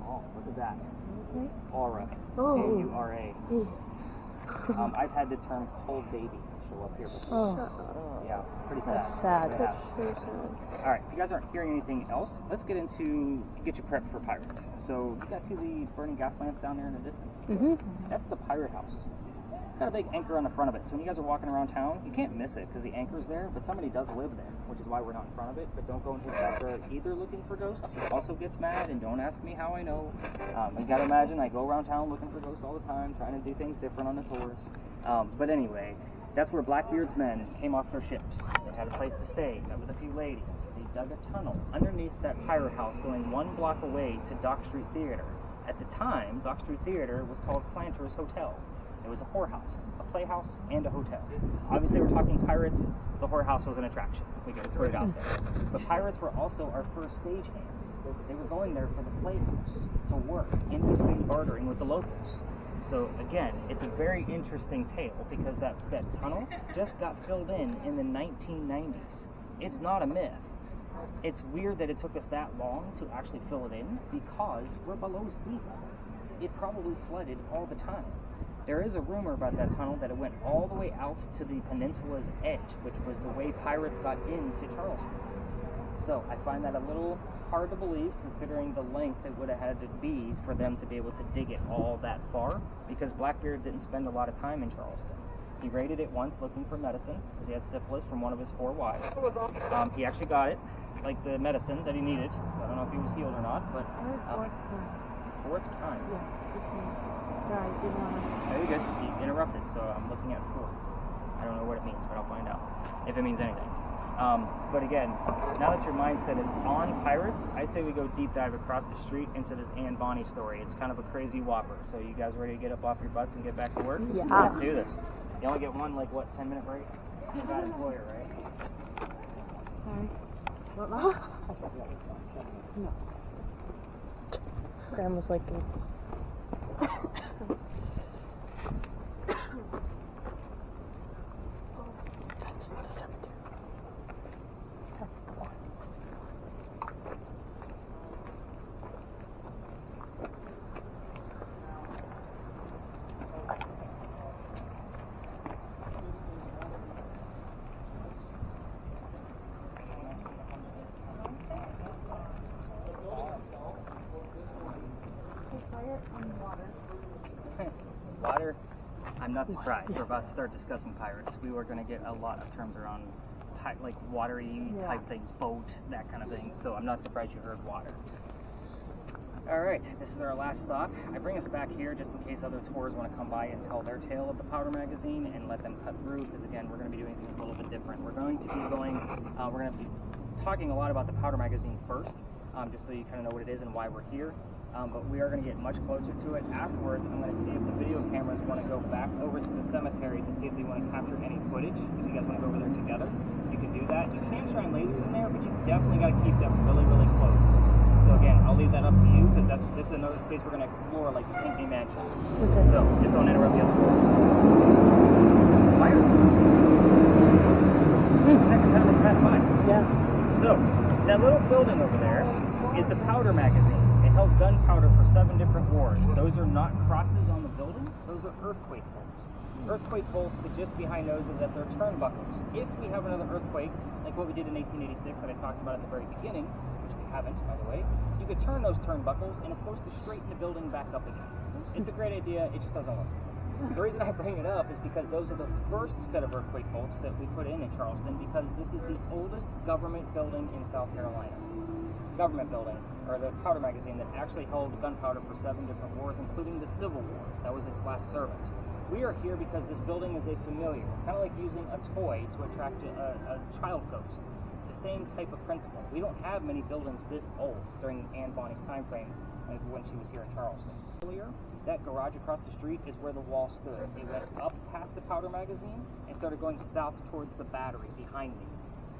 Oh, look at that. Aura. Oh. A-U-R-A. I've had the term cold baby show up here before. Oh. Yeah, pretty sad. That's sad. Yeah. That's so sad. Alright, if you guys aren't hearing anything else, let's get you prepped for pirates. So, you guys see the burning gas lamp down there in the distance? Mm-hmm. That's the pirate house. It's got a big anchor on the front of it. So when you guys are walking around town, you can't miss it because the anchor's there, but somebody does live there, which is why we're not in front of it. But don't go in his backyard either looking for ghosts. He also gets mad, and don't ask me how I know. You gotta imagine I go around town looking for ghosts all the time, trying to do things different on the tours. But anyway, that's where Blackbeard's men came off their ships. They had a place to stay, met with a few ladies. They dug a tunnel underneath that pirate house going 1 block away to Dock Street Theater. At the time, Dock Street Theater was called Planter's Hotel. It was a whorehouse, a playhouse, and a hotel. Obviously, we're talking pirates. The whorehouse was an attraction. We got to put it out there. But pirates were also our first stagehands. They were going there for the playhouse to work in between bartering with the locals. So again, it's a very interesting tale because that tunnel just got filled in the 1990s. It's not a myth. It's weird that it took us that long to actually fill it in because we're below sea level. It probably flooded all the time. There is a rumor about that tunnel that it went all the way out to the peninsula's edge, which was the way pirates got into Charleston. So I find that a little hard to believe considering the length it would have had to be for them to be able to dig it all that far, because Blackbeard didn't spend a lot of time in Charleston. He raided it once looking for medicine because he had syphilis from one of his 4 wives. He actually got it, like the medicine that he needed. I don't know if he was healed or not, but fourth time. Very good. He interrupted, so I'm looking at 4th. I don't know what it means, but I'll find out if it means anything. But again, now that your mindset is on pirates, I say we go deep dive across the street into this Anne Bonny story. It's kind of a crazy whopper. So you guys ready to get up off your butts and get back to work? Yeah. Let's do this. You only get one, 10-minute break? You're a bad employer, right? Sorry. What, Mom? No. Grandma's like... That's the cemetery. That's the one. Water, I'm not surprised. We're about to start discussing pirates. We were going to get a lot of terms around like watery type things, boat, that kind of thing. So I'm not surprised you heard water. Alright, this is our last stop. I bring us back here just in case other tours want to come by and tell their tale of the powder magazine and let them cut through, because again, we're going to be doing things a little bit different. We're going to be we're going to be talking a lot about the powder magazine first, just so you kind of know what it is and why we're here. But we are going to get much closer to it. Afterwards, I'm going to see if the video cameras want to go back over to the cemetery to see if they want to capture any footage. If you guys want to go over there together, you can do that. You can shine lasers in there, but you definitely got to keep them really, really close. So again, I'll leave that up to you because this is another space we're going to explore, like the Pinckney Mansion. Okay. So just don't interrupt the other tours. Fire. Second time it's passed by. Yeah. So that little building over there is the powder magazine. It held gunpowder for 7 different wars. Those are not crosses on the building. Those are earthquake bolts. Earthquake bolts that just behind those is that they're turnbuckles. If we have another earthquake, like what we did in 1886 that I talked about at the very beginning, which we haven't, by the way, you could turn those turnbuckles and it's supposed to straighten the building back up again. It's a great idea, it just doesn't work. The reason I bring it up is because those are the first set of earthquake bolts that we put in Charleston, because this is the oldest government building in South Carolina. Government building, or the powder magazine, that actually held gunpowder for 7 different wars, including the Civil War. That was its last servant. We are here because this building is a familiar. It's kind of like using a toy to attract a child ghost. It's the same type of principle. We don't have many buildings this old during Anne Bonny's time frame when she was here in Charleston. Earlier, that garage across the street is where the wall stood. It went up past the powder magazine and started going south towards the battery behind me.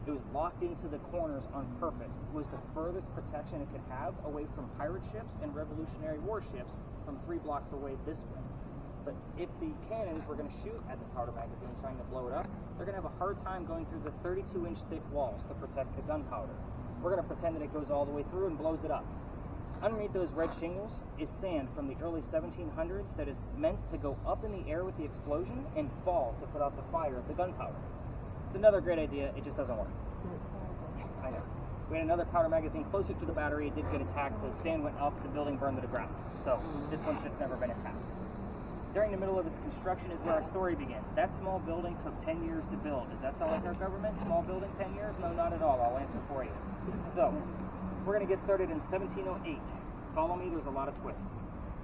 It was locked into the corners on purpose. It was the furthest protection it could have away from pirate ships and Revolutionary War ships from 3 blocks away this way. But if the cannons were going to shoot at the powder magazine trying to blow it up, they're going to have a hard time going through the 32-inch thick walls to protect the gunpowder. We're going to pretend that it goes all the way through and blows it up. Underneath those red shingles is sand from the early 1700s that is meant to go up in the air with the explosion and fall to put out the fire of the gunpowder. It's another great idea, it just doesn't work. I know. We had another powder magazine closer to the battery, it did get attacked, the sand went up, the building burned to the ground. So this one's just never been attacked. During the middle of its construction is where our story begins. That small building took 10 years to build. Does that sound like our government? Small building, 10 years? No, not at all. I'll answer for you. So, we're going to get started in 1708. Follow me, there's a lot of twists.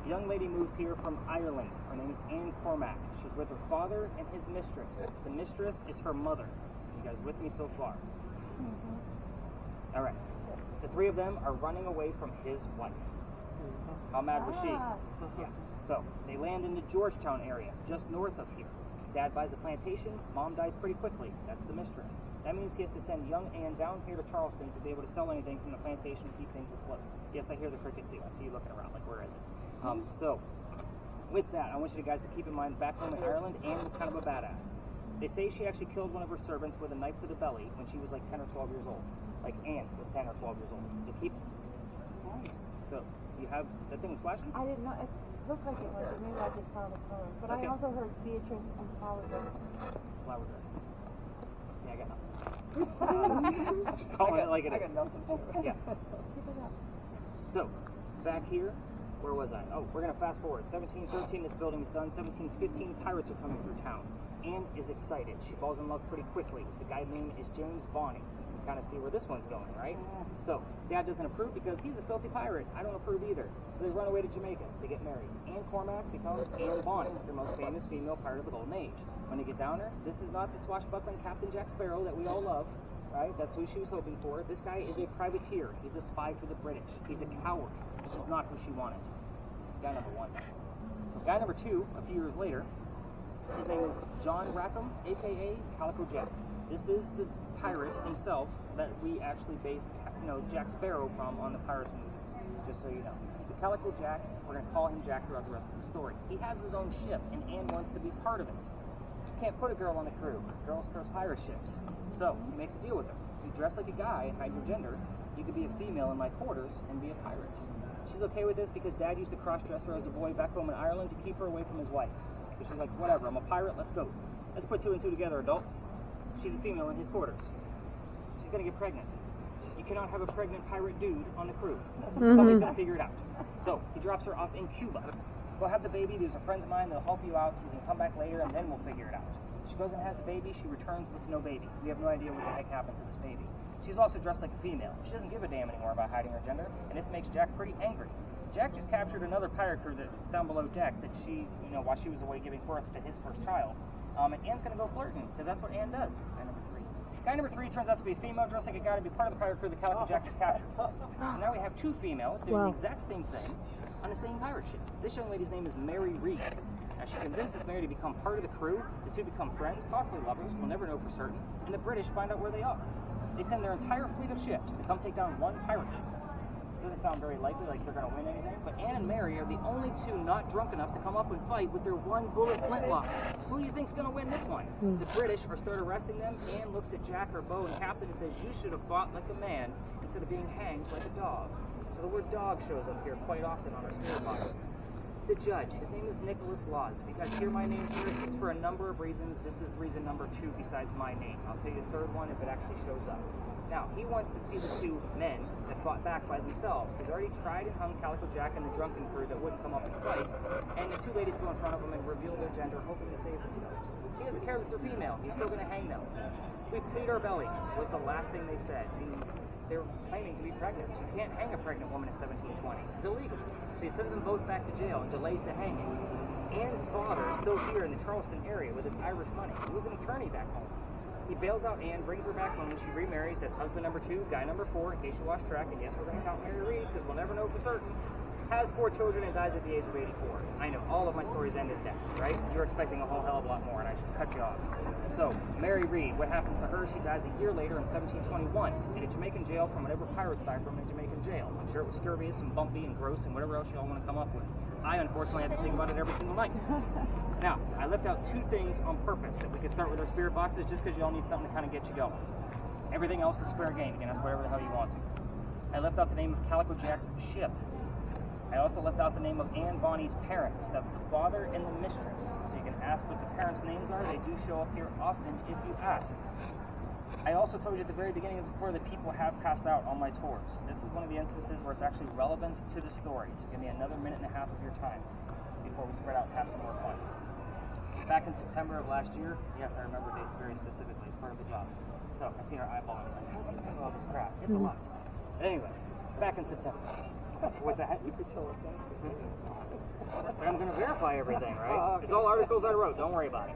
A young lady moves here from Ireland. Her name is Anne Cormack. She's with her father and his mistress. The mistress is her mother. You guys with me so far? All right. The 3 of them are running away from his wife. How mad was she? Yeah. So, they land in the Georgetown area, just north of here. Dad buys a plantation, Mom dies pretty quickly. That's the mistress. That means he has to send young Anne down here to Charleston to be able to sell anything from the plantation to keep things afloat. Yes, I hear the cricket too. I see you looking around like, where is it? So, with that, I want you guys to keep in mind, back home in Ireland, Anne was kind of a badass. They say she actually killed one of her servants with a knife to the belly when she was like 10 or 12 years old. Like Anne was 10 or 12 years old. They keep... So, you have... That thing was flashing? I didn't know. It looked like it was, but maybe I just saw the color. But okay. I also heard Beatrice and flower dresses. Flower dresses. Yeah, I got nothing. I'm just calling it like it is. I got nothing. Yeah. So, back here, where was I? Oh, we're going to fast forward. 1713, this building is done. 1715, pirates are coming through town. Anne is excited. She falls in love pretty quickly. The guy's name is James Bonny. Kind of see where this one's going, right? So, Dad doesn't approve because he's a filthy pirate. I don't approve either. So they run away to Jamaica. They get married. Anne Cormack becomes Anne Bonny, the most famous female pirate of the Golden Age. When they get down there, this is not the swashbuckling Captain Jack Sparrow that we all love, right? That's who she was hoping for. This guy is a privateer. He's a spy for the British. He's a coward. This is not who she wanted. This is guy number 1. So guy number 2, a few years later, his name is John Rackham, a.k.a. Calico Jack. This is the pirate himself that we actually based, Jack Sparrow from on the Pirates movies, just so you know. So Calico Jack, we're going to call him Jack throughout the rest of the story. He has his own ship, and Anne wants to be part of it. You can't put a girl on the crew. Girls curse pirate ships. So, he makes a deal with her. You dress like a guy and hide your gender. You could be a female in my quarters and be a pirate. She's okay with this because Dad used to cross-dress her as a boy back home in Ireland to keep her away from his wife. So she's like, whatever, I'm a pirate, let's go. Let's put 2 and 2 together, adults. She's a female in his quarters. She's going to get pregnant. You cannot have a pregnant pirate dude on the crew. Somebody's going to figure it out. So, he drops her off in Cuba. Go have the baby. There's a friend of mine that'll help you out so you can come back later and then we'll figure it out. She goes and has the baby. She returns with no baby. We have no idea what the heck happened to this baby. She's also dressed like a female. She doesn't give a damn anymore about hiding her gender, and this makes Jack pretty angry. Jack just captured another pirate crew that's down below deck that she, while she was away giving birth to his first child. And Anne's going to go flirting, because that's what Anne does. Guy number 3. Guy number 3 turns out to be a female dressed like a guy to be part of the pirate crew that Calico Jack just captured. So now we have 2 females doing the exact same thing on the same pirate ship. This young lady's name is Mary Reed. Now she convinces Mary to become part of the crew. The 2 become friends, possibly lovers, we'll never know for certain. And the British find out where they are. They send their entire fleet of ships to come take down 1 pirate ship. Doesn't sound very likely, like they're going to win anything, but Anne and Mary are the only 2 not drunk enough to come up and fight with their 1-bullet flintlocks. Who do you think's going to win this one? The British start arresting them. Anne looks at Jack, her beau and captain, and says, you should have fought like a man instead of being hanged like a dog. So the word dog shows up here quite often on our spirit boxes. The judge, his name is Nicholas Laws. If you guys hear my name here, it's for a number of reasons. This is reason number 2 besides my name. I'll tell you the 3rd one if it actually shows up. Now, he wants to see the 2 men that fought back by themselves. He's already tried and hung Calico Jack and the drunken crew that wouldn't come up and fight, and the 2 ladies go in front of him and reveal their gender, hoping to save themselves. He doesn't care that they're female. He's still going to hang them. We plead our bellies was the last thing they said. They were claiming to be pregnant. You can't hang a pregnant woman at 17, 20. It's illegal. So he sends them both back to jail and delays the hanging. Ann's father is still here in the Charleston area with his Irish money. He was an attorney back home. He bails out Ann, brings her back home, and she remarries. That's husband number 2, guy number 4, in case you lost track. And yes, we're going to count Mary Reed because we'll never know for certain. Has 4 children and dies at the age of 84. I know, all of my stories end in death, right? You're expecting a whole hell of a lot more, and I should cut you off. So, Mary Reed, what happens to her? She dies a year later in 1721 in a Jamaican jail from whatever pirates die from in a Jamaican jail. I'm sure it was scurvious and bumpy and gross and whatever else you all want to come up with. I, unfortunately, had to think about it every single night. Now, I left out 2 things on purpose that we could start with our spirit boxes just because you all need something to kind of get you going. Everything else is fair game. You can ask whatever the hell you want to. I left out the name of Calico Jack's ship. I also left out the name of Anne Bonny's parents. That's the father and the mistress. So you can ask what the parents' names are. They do show up here often if you ask. I also told you at the very beginning of the story that people have passed out on my tours. This is one of the instances where it's actually relevant to the story. So give me another minute and a half of your time before we spread out and have some more fun. Back in September of last year, yes, I remember dates very specifically. It's part of the job. So I seen her eyeball and I'm like, how's he remember all this crap? It's a lot. Anyway, back in September. What's that? You could show us that. But I'm going to verify everything, right? It's all articles I wrote. Don't worry about it.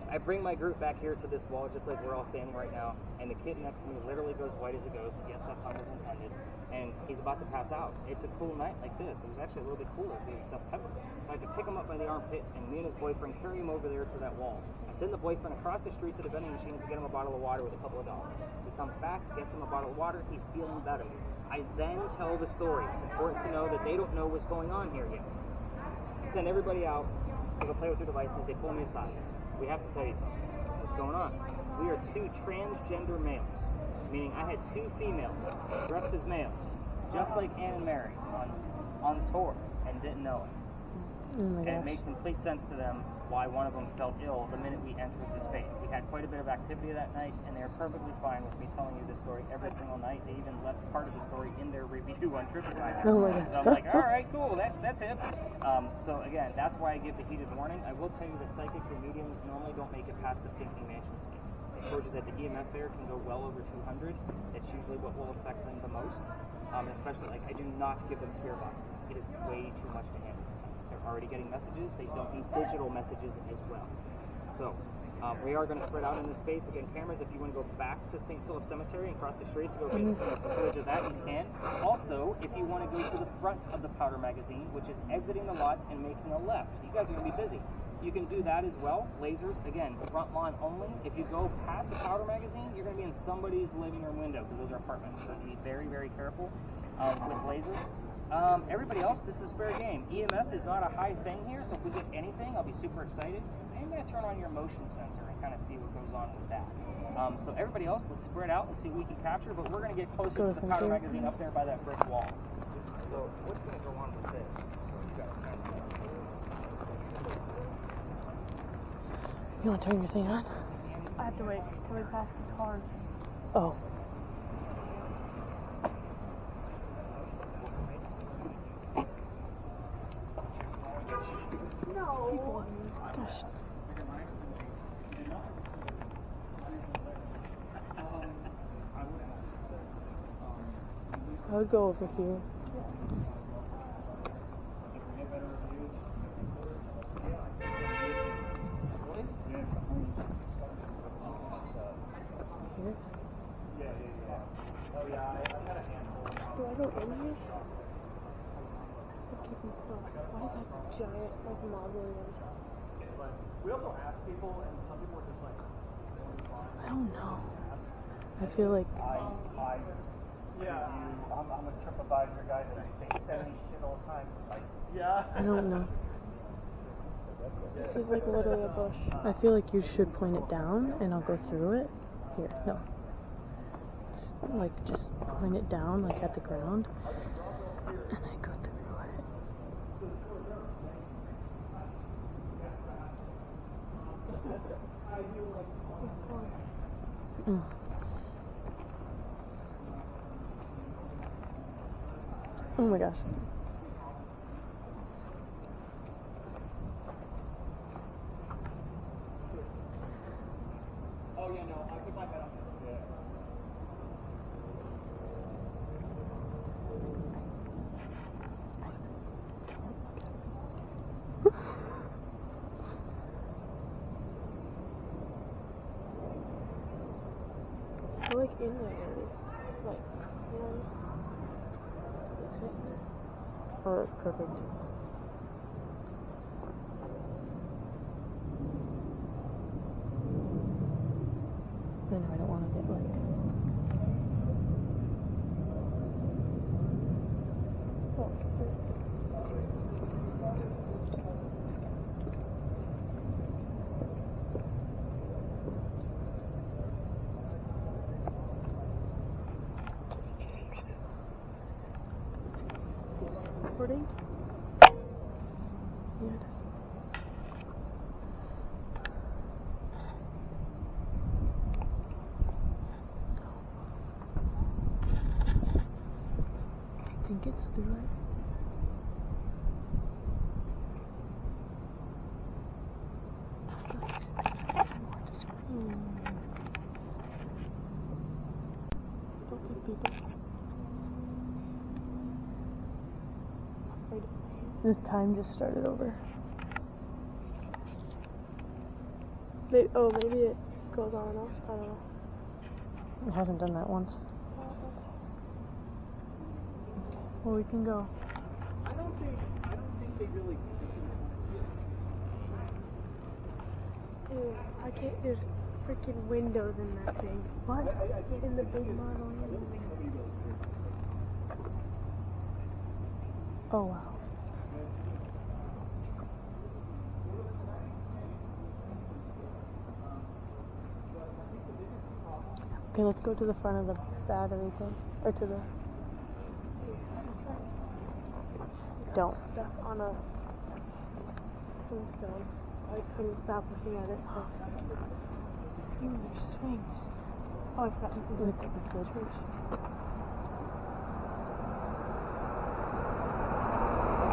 I bring my group back here to this wall, just like we're all standing right now, and the kid next to me literally goes white as a ghost. Yes, that pun was intended. And he's about to pass out. It's a cool night like this. It was actually a little bit cooler because it's September. So I had to pick him up by the armpit, and me and his boyfriend carry him over there to that wall. I send the boyfriend across the street to the vending machines to get him a bottle of water with a couple of dollars. He comes back, gets him a bottle of water. He's feeling better. I then tell the story. It's important to know that they don't know what's going on here yet. I send everybody out to go play with their devices. They pull me aside. We have to tell you something. What's going on? We are 2 transgender males, meaning I had 2 females dressed as males, just like Anne and Mary on tour, and didn't know it. And it made complete sense to them why one of them felt ill the minute we entered the space. We had quite a bit of activity that night, and they're perfectly fine with me telling you this story every single night. They even left part of the story in their review on TripAdvisor. So I'm like, all right, cool, that's it. So again, that's why I give the heated warning. I will tell you the psychics and mediums normally don't make it past the Pinky Mansion state. I told you that the EMF there can go well over 200. It's usually what will affect them the most. Especially, like, I do not give them spirit boxes. It is way too much to handle. They're already getting messages. They don't need digital messages as well. So, we are going to spread out in this space. Again, cameras, if you want to go back to St. Philip Cemetery and cross the street to go get some footage of that, you can. Also, if you want to go to the front of the Powder Magazine, which is exiting the lot and making a left, you guys are going to be busy. You can do that as well. Lasers, again, front lawn only. If you go past the Powder Magazine, you're going to be in somebody's living room window because those are apartments. So be very, very careful with lasers. Everybody else, this is fair game. EMF is not a high thing here, so if we get anything, I'll be super excited. I'm going to turn on your motion sensor and kind of see what goes on with that. So everybody else, let's spread out and see what we can capture, but we're going to get closer to the Powder Magazine up there by that brick wall. So what's going to go on with this? You want to turn your thing on? I have to wait till we pass the cars. Oh. No. Gosh. I would go over here. Do I go in here? Keep them close. Why is that giant like mausoleum? We also ask people, and some people are just like, I don't know. I feel like I'm a TripAdvisor guy that they send me shit all the time. Like, I don't know. This is like literally a bush. I feel like you should point it down and I'll go through it. Here, no. Just point it down like at the ground and I go through it. Oh my gosh. We're like in there already. Like, Oh, that's perfect. I know I don't want to get like. recording? Yeah, it is. I think it's through it. Don't hit people. This time just started over. Maybe, oh, maybe it goes on and off. I don't know. It hasn't done that once. Well, we can go. I don't think they really. Ew, I can't. There's freaking windows in that thing. What? In the big model. Oh wow. Okay, let's go to the front of the battery thing. Or to the... Don't. Stuff on a tombstone. I couldn't stop looking at it. But... Ooh, there's swings. Oh, I forgot to do It's good. church.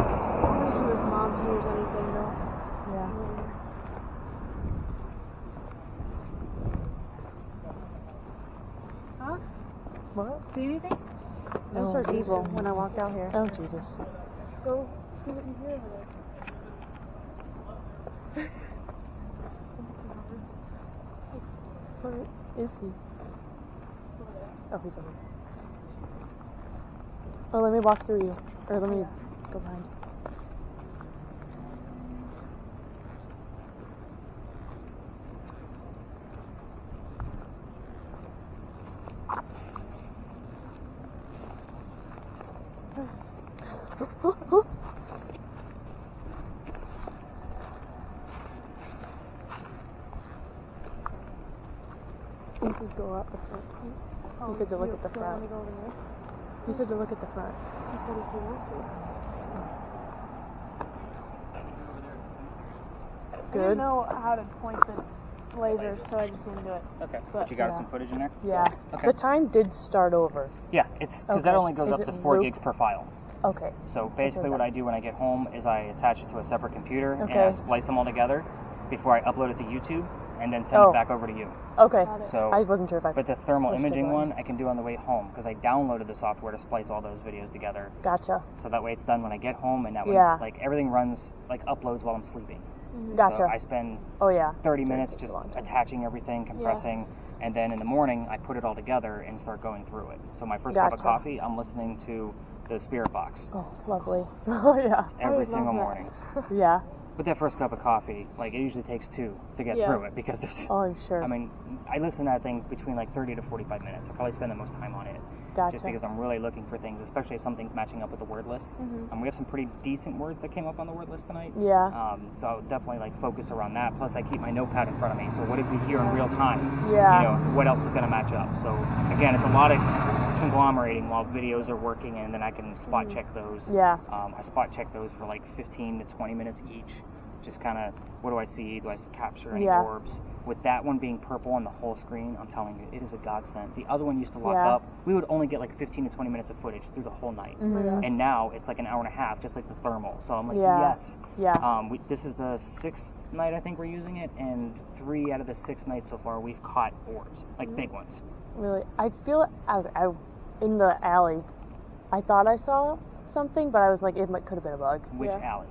I wonder if Mom hears anything though. Yeah. Huh? What? See anything? I just heard evil when I walked out here. Oh, Jesus. Go see what you hear over there. Where is he? Oh, he's over. Oh, let me walk through you. Or let me go behind you. You could go up the front. You said to look at the front. Go over there? You said to look at the front. He said if you want to. I Good. didn't know how to point the lasers, so I just didn't do it. Okay. But But you got yeah. some footage in there? Yeah. Okay. The time did start over. Yeah, it's because that Okay. only goes Is up it to 4 loop? gigs per file. Okay. So basically what I do when I get home is I attach it to a separate computer and Okay. I splice them all together before I upload it to YouTube and then send Oh. it back over to you. Okay. Got it. So, I wasn't sure if I but the thermal pushed the imaging button. one I can do on the way home because I downloaded the software to splice all those videos together. Gotcha. So that way it's done when I get home and that way Yeah. like everything runs like uploads while I'm sleeping. Gotcha. So I spend Oh yeah. 30 Sure, minutes takes a just long time. attaching everything, compressing, and then in the morning I put it all together and start going through it. So my first cup of Gotcha. coffee, I'm listening to the Spirit Box Oh, it's lovely. Oh yeah. every would single love that. morning. Yeah. But that first cup of coffee, like it usually takes 2 to get Yeah. through it because there's, Oh, I'm sure. I mean, I listen to that thing between like 30 to 45 minutes. I probably spend the most time on it. Gotcha. Just because I'm really looking for things, especially if something's matching up with the word list. Mhm. We have some pretty decent words that came up on the word list tonight. Yeah. So I would definitely like focus around that. Plus, I keep my notepad in front of me. So what did we hear in real time? Yeah. You know, what else is going to match up? So again, it's a lot of conglomerating while videos are working, and then I can spot check those. Yeah. I spot check those for like 15 to 20 minutes each. just kind of, what do I see? Do I capture any Yeah. orbs? With that one being purple on the whole screen, I'm telling you, it is a godsend. The other one used to lock Yeah. up. We would only get like 15 to 20 minutes of footage through the whole night. Mhm. And now it's like an hour and a half, just like the thermal. So I'm like, Yeah. yes. Yeah. This is the 6th night I think we're using it, and 3 out of the 6 nights so far we've caught orbs, like big ones. Really, I feel I in the alley. I thought I saw something, but I was like, it could have been a bug. Which alley?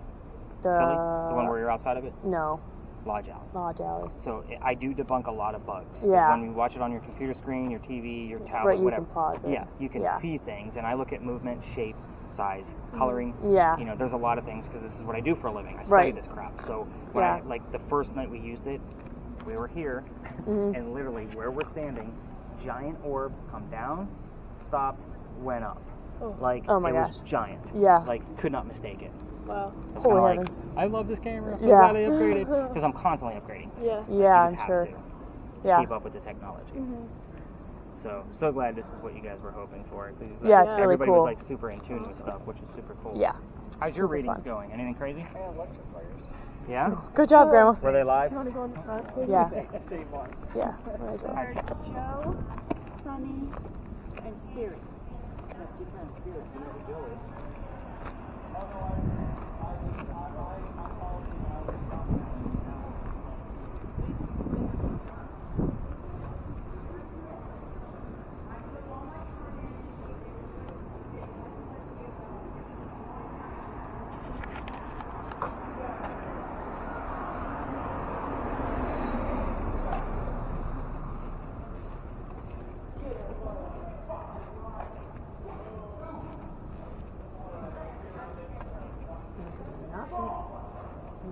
The Philly? The one where you're outside of it? No, Lodge Alley. Lodge Alley. So I do debunk a lot of bugs. 'Cause Yeah. when you watch it on your computer screen, your TV, your tablet, Right, you whatever. can pause it. Yeah, you can Yeah. see things, and I look at movement, shape, size, coloring. Yeah. You know, there's a lot of things because this is what I do for a living. I study Right. this crap. So when Yeah. like the first night we used it, we were here, and literally where we're standing, giant orb come down, stopped, went up. Like Oh my it gosh. was giant. Yeah. Like could not mistake it. Wow. I was Holy kind of like, heavens. I love this camera. I'm so Yeah. glad I upgraded because I'm constantly upgrading. Yeah. Yeah, You I'm just have sure. to Yeah. keep up with the technology. So glad this is what you guys were hoping for. Yeah, it's really Everybody cool. was like super in tune with stuff, which is super cool. Yeah. How's your Super readings fun. going? Anything crazy? And electrifiers. Yeah. Good job, Grandma. Were they live? You want to go in the car, please? Yeah. Same ones. Yeah. Might as well. There's Joe, Sunny, and Spirit.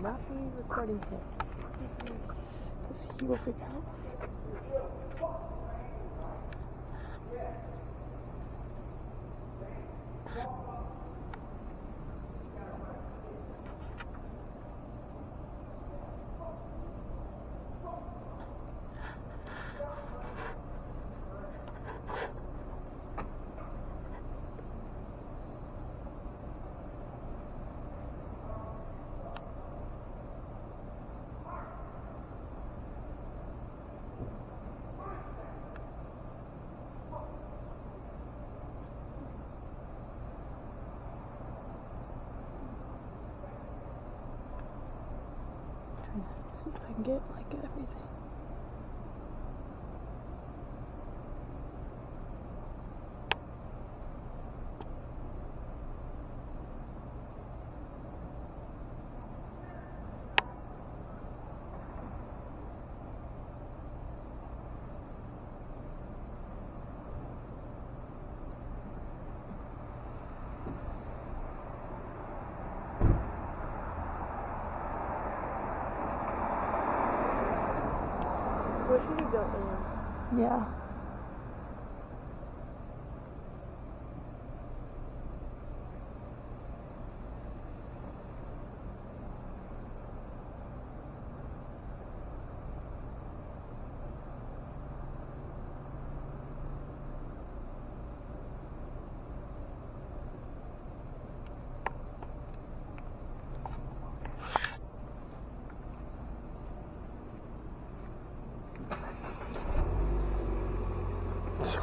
Not be recording him. Because he will freak out. See if I can get like everything. Where should we go in? Yeah.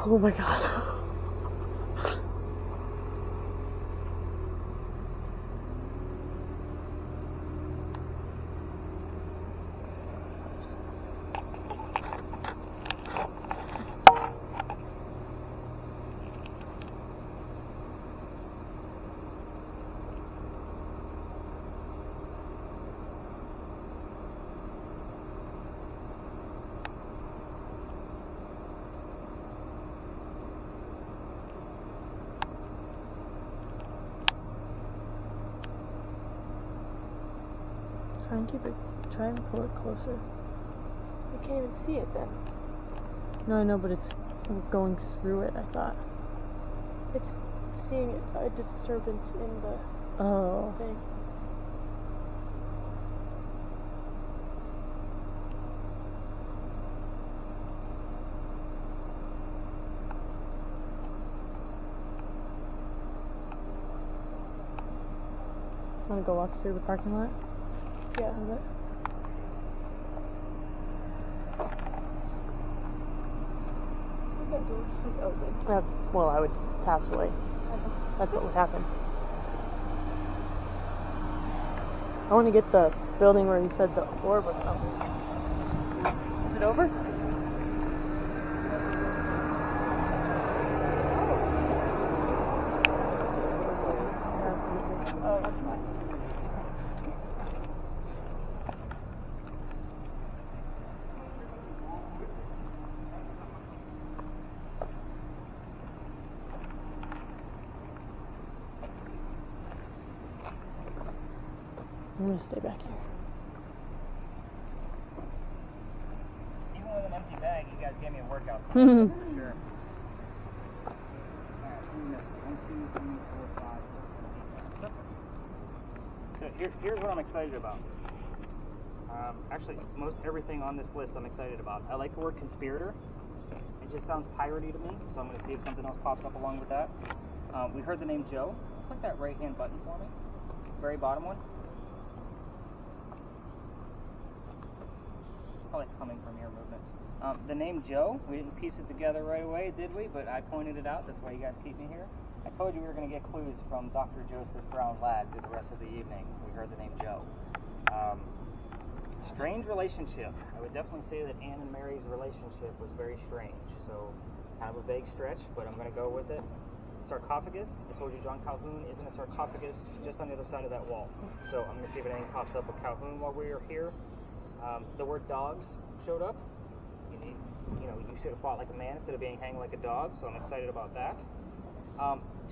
Oh my god. Try and pull it closer. I can't even see it then. No, I know, but it's going through it, I thought. It's seeing a disturbance in the Oh. thing. Wanna go walk through the parking lot? Yeah. That door just like open. Well, I would pass away. That's what would happen. I want to get the building where you said the orb was up. Is it over? Oh, that's fine. I'm gonna stay back here. Even with an empty bag, you guys gave me a workout. For sure. Alright, we missed 1, 2, 3, 4, 5, 6, 7, 8, 9. So here's what I'm excited about. Actually, most everything on this list I'm excited about. I like the word conspirator. It just sounds piratey to me, so I'm going to see if something else pops up along with that. We heard the name Joe. Click that right-hand button for me. Very bottom one. Probably coming from your movements. The name Joe, we didn't piece it together right away, did we? But I pointed it out. That's why you guys keep me here. I told you we were going to get clues from Dr. Joseph Brown Ladd through the rest of the evening. We heard the name Joe. Strange relationship. I would definitely say that Anne and Mary's relationship was very strange. So, kind of a vague stretch, but I'm going to go with it. Sarcophagus. I told you John Calhoun is in a sarcophagus just on the other side of that wall. So I'm going to see if anything pops up with Calhoun while we are here. The word dogs showed up. You should have fought like a man instead of being hanged like a dog, so I'm excited about that.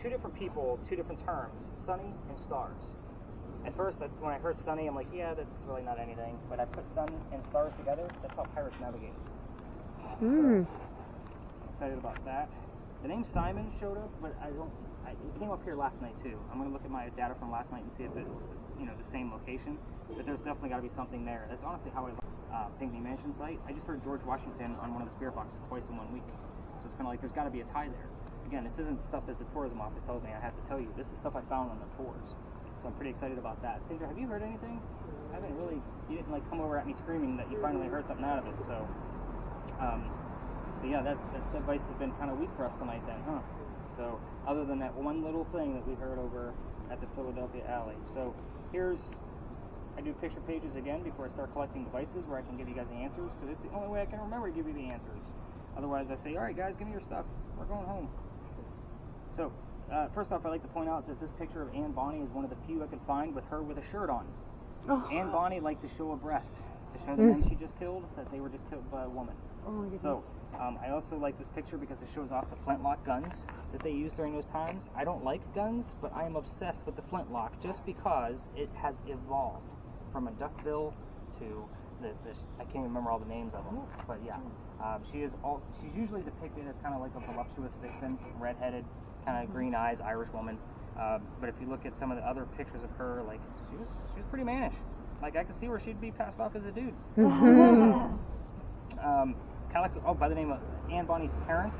Two different people, two different terms, sunny and stars. At first, when I heard sunny, I'm like, yeah, that's really not anything. But I put sun and stars together, that's how pirates navigate. So, I'm excited about that. The name Simon showed up, but it came up here last night too. I'm going to look at my data from last night and see if it was the same location. But there's definitely got to be something there. That's honestly how I look at Pinckney Mansion site. I just heard George Washington on one of the spirit boxes twice in 1 week. So it's kind of like there's got to be a tie there. Again, this isn't stuff that the tourism office told me I have to tell you. This is stuff I found on the tours. So I'm pretty excited about that. Sandra, have you heard anything? I haven't really. You didn't come over at me screaming that you finally heard something out of it. So yeah, that device has been kind of weak for us tonight then, huh? So other than that one little thing that we heard over at the Philadelphia Alley. So I do picture pages again before I start collecting devices where I can give you guys the answers, because it's the only way I can remember to give you the answers. Otherwise I say, alright guys, give me your stuff. We're going home. So, first off, I'd like to point out that this picture of Anne Bonny is one of the few I could find with her with a shirt on. Oh. Anne Bonny liked to show a breast, to show the men she just killed that they were just killed by a woman. Oh my goodness. So, I also like this picture because it shows off the flintlock guns that they used during those times. I don't like guns, but I am obsessed with the flintlock just because it has evolved from a duckbill to this. I can't even remember all the names of them, but yeah, she's usually depicted as kind of like a voluptuous vixen, redheaded, kind of green eyes, Irish woman. But if you look at some of the other pictures of her, like she was pretty mannish. Like I could see where she'd be passed off as a dude. By the name of Anne Bonny's parents,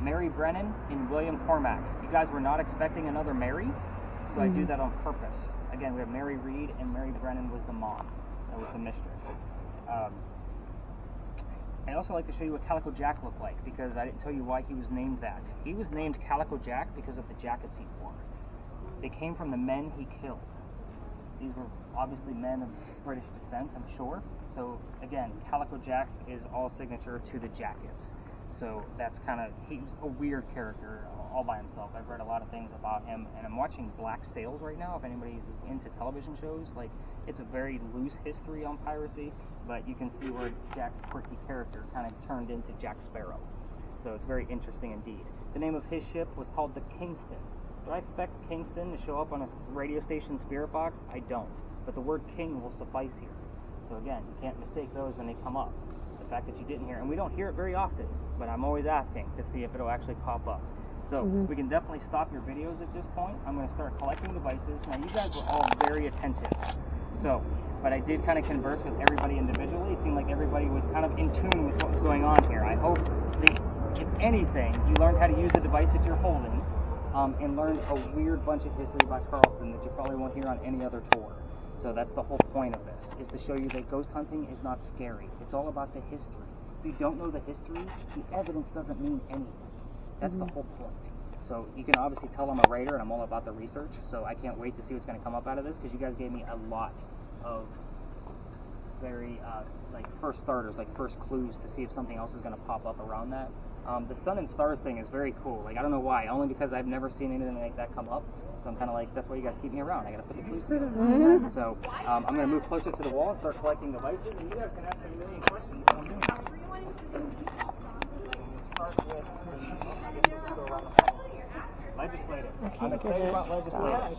Mary Brennan and William Cormack. You guys were not expecting another Mary, so I do that on purpose. Again, we have Mary Reed, and Mary Brennan was the mom. That was the mistress. I also like to show you what Calico Jack looked like, because I didn't tell you why he was named that. He was named Calico Jack because of the jackets he wore. They came from the men he killed. These were obviously men of British descent, I'm sure. So again, Calico Jack is all signature to the jackets. So that's he's a weird character all by himself. I've read a lot of things about him, and I'm watching Black Sails right now. If anybody's into television shows, like it's a very loose history on piracy, but you can see where Jack's quirky character kind of turned into Jack Sparrow. So it's very interesting indeed. The name of his ship was called the Kingston. Do I expect Kingston to show up on a radio station spirit box? I don't. But the word king will suffice here. So again, you can't mistake those when they come up. The fact that you didn't hear, and we don't hear it very often, but I'm always asking to see if it'll actually pop up. So we can definitely stop your videos at this point. I'm going to start collecting devices. Now you guys were all very attentive. So, but I did kind of converse with everybody individually. It seemed like everybody was kind of in tune with what was going on here. I hope that, if anything, you learned how to use the device that you're holding, and learned a weird bunch of history about Charleston that you probably won't hear on any other tour. So that's the whole point of this, is to show you that ghost hunting is not scary. It's all about the history. If you don't know the history, the evidence doesn't mean anything. That's the whole point. So you can obviously tell I'm a writer and I'm all about the research, so I can't wait to see what's going to come up out of this, because you guys gave me a lot of very, like, first starters, like first clues to see if something else is going to pop up around that. The sun and stars thing is very cool. Like, I don't know why, only because I've never seen anything like that come up. So I'm kind of like, that's why you guys keep me around. I got to put the clues together. So I'm going to move closer to the wall and start collecting devices, and you guys can ask me a million questions. Start with, I guess we'll just go around the legislative. I'm excited about legislative.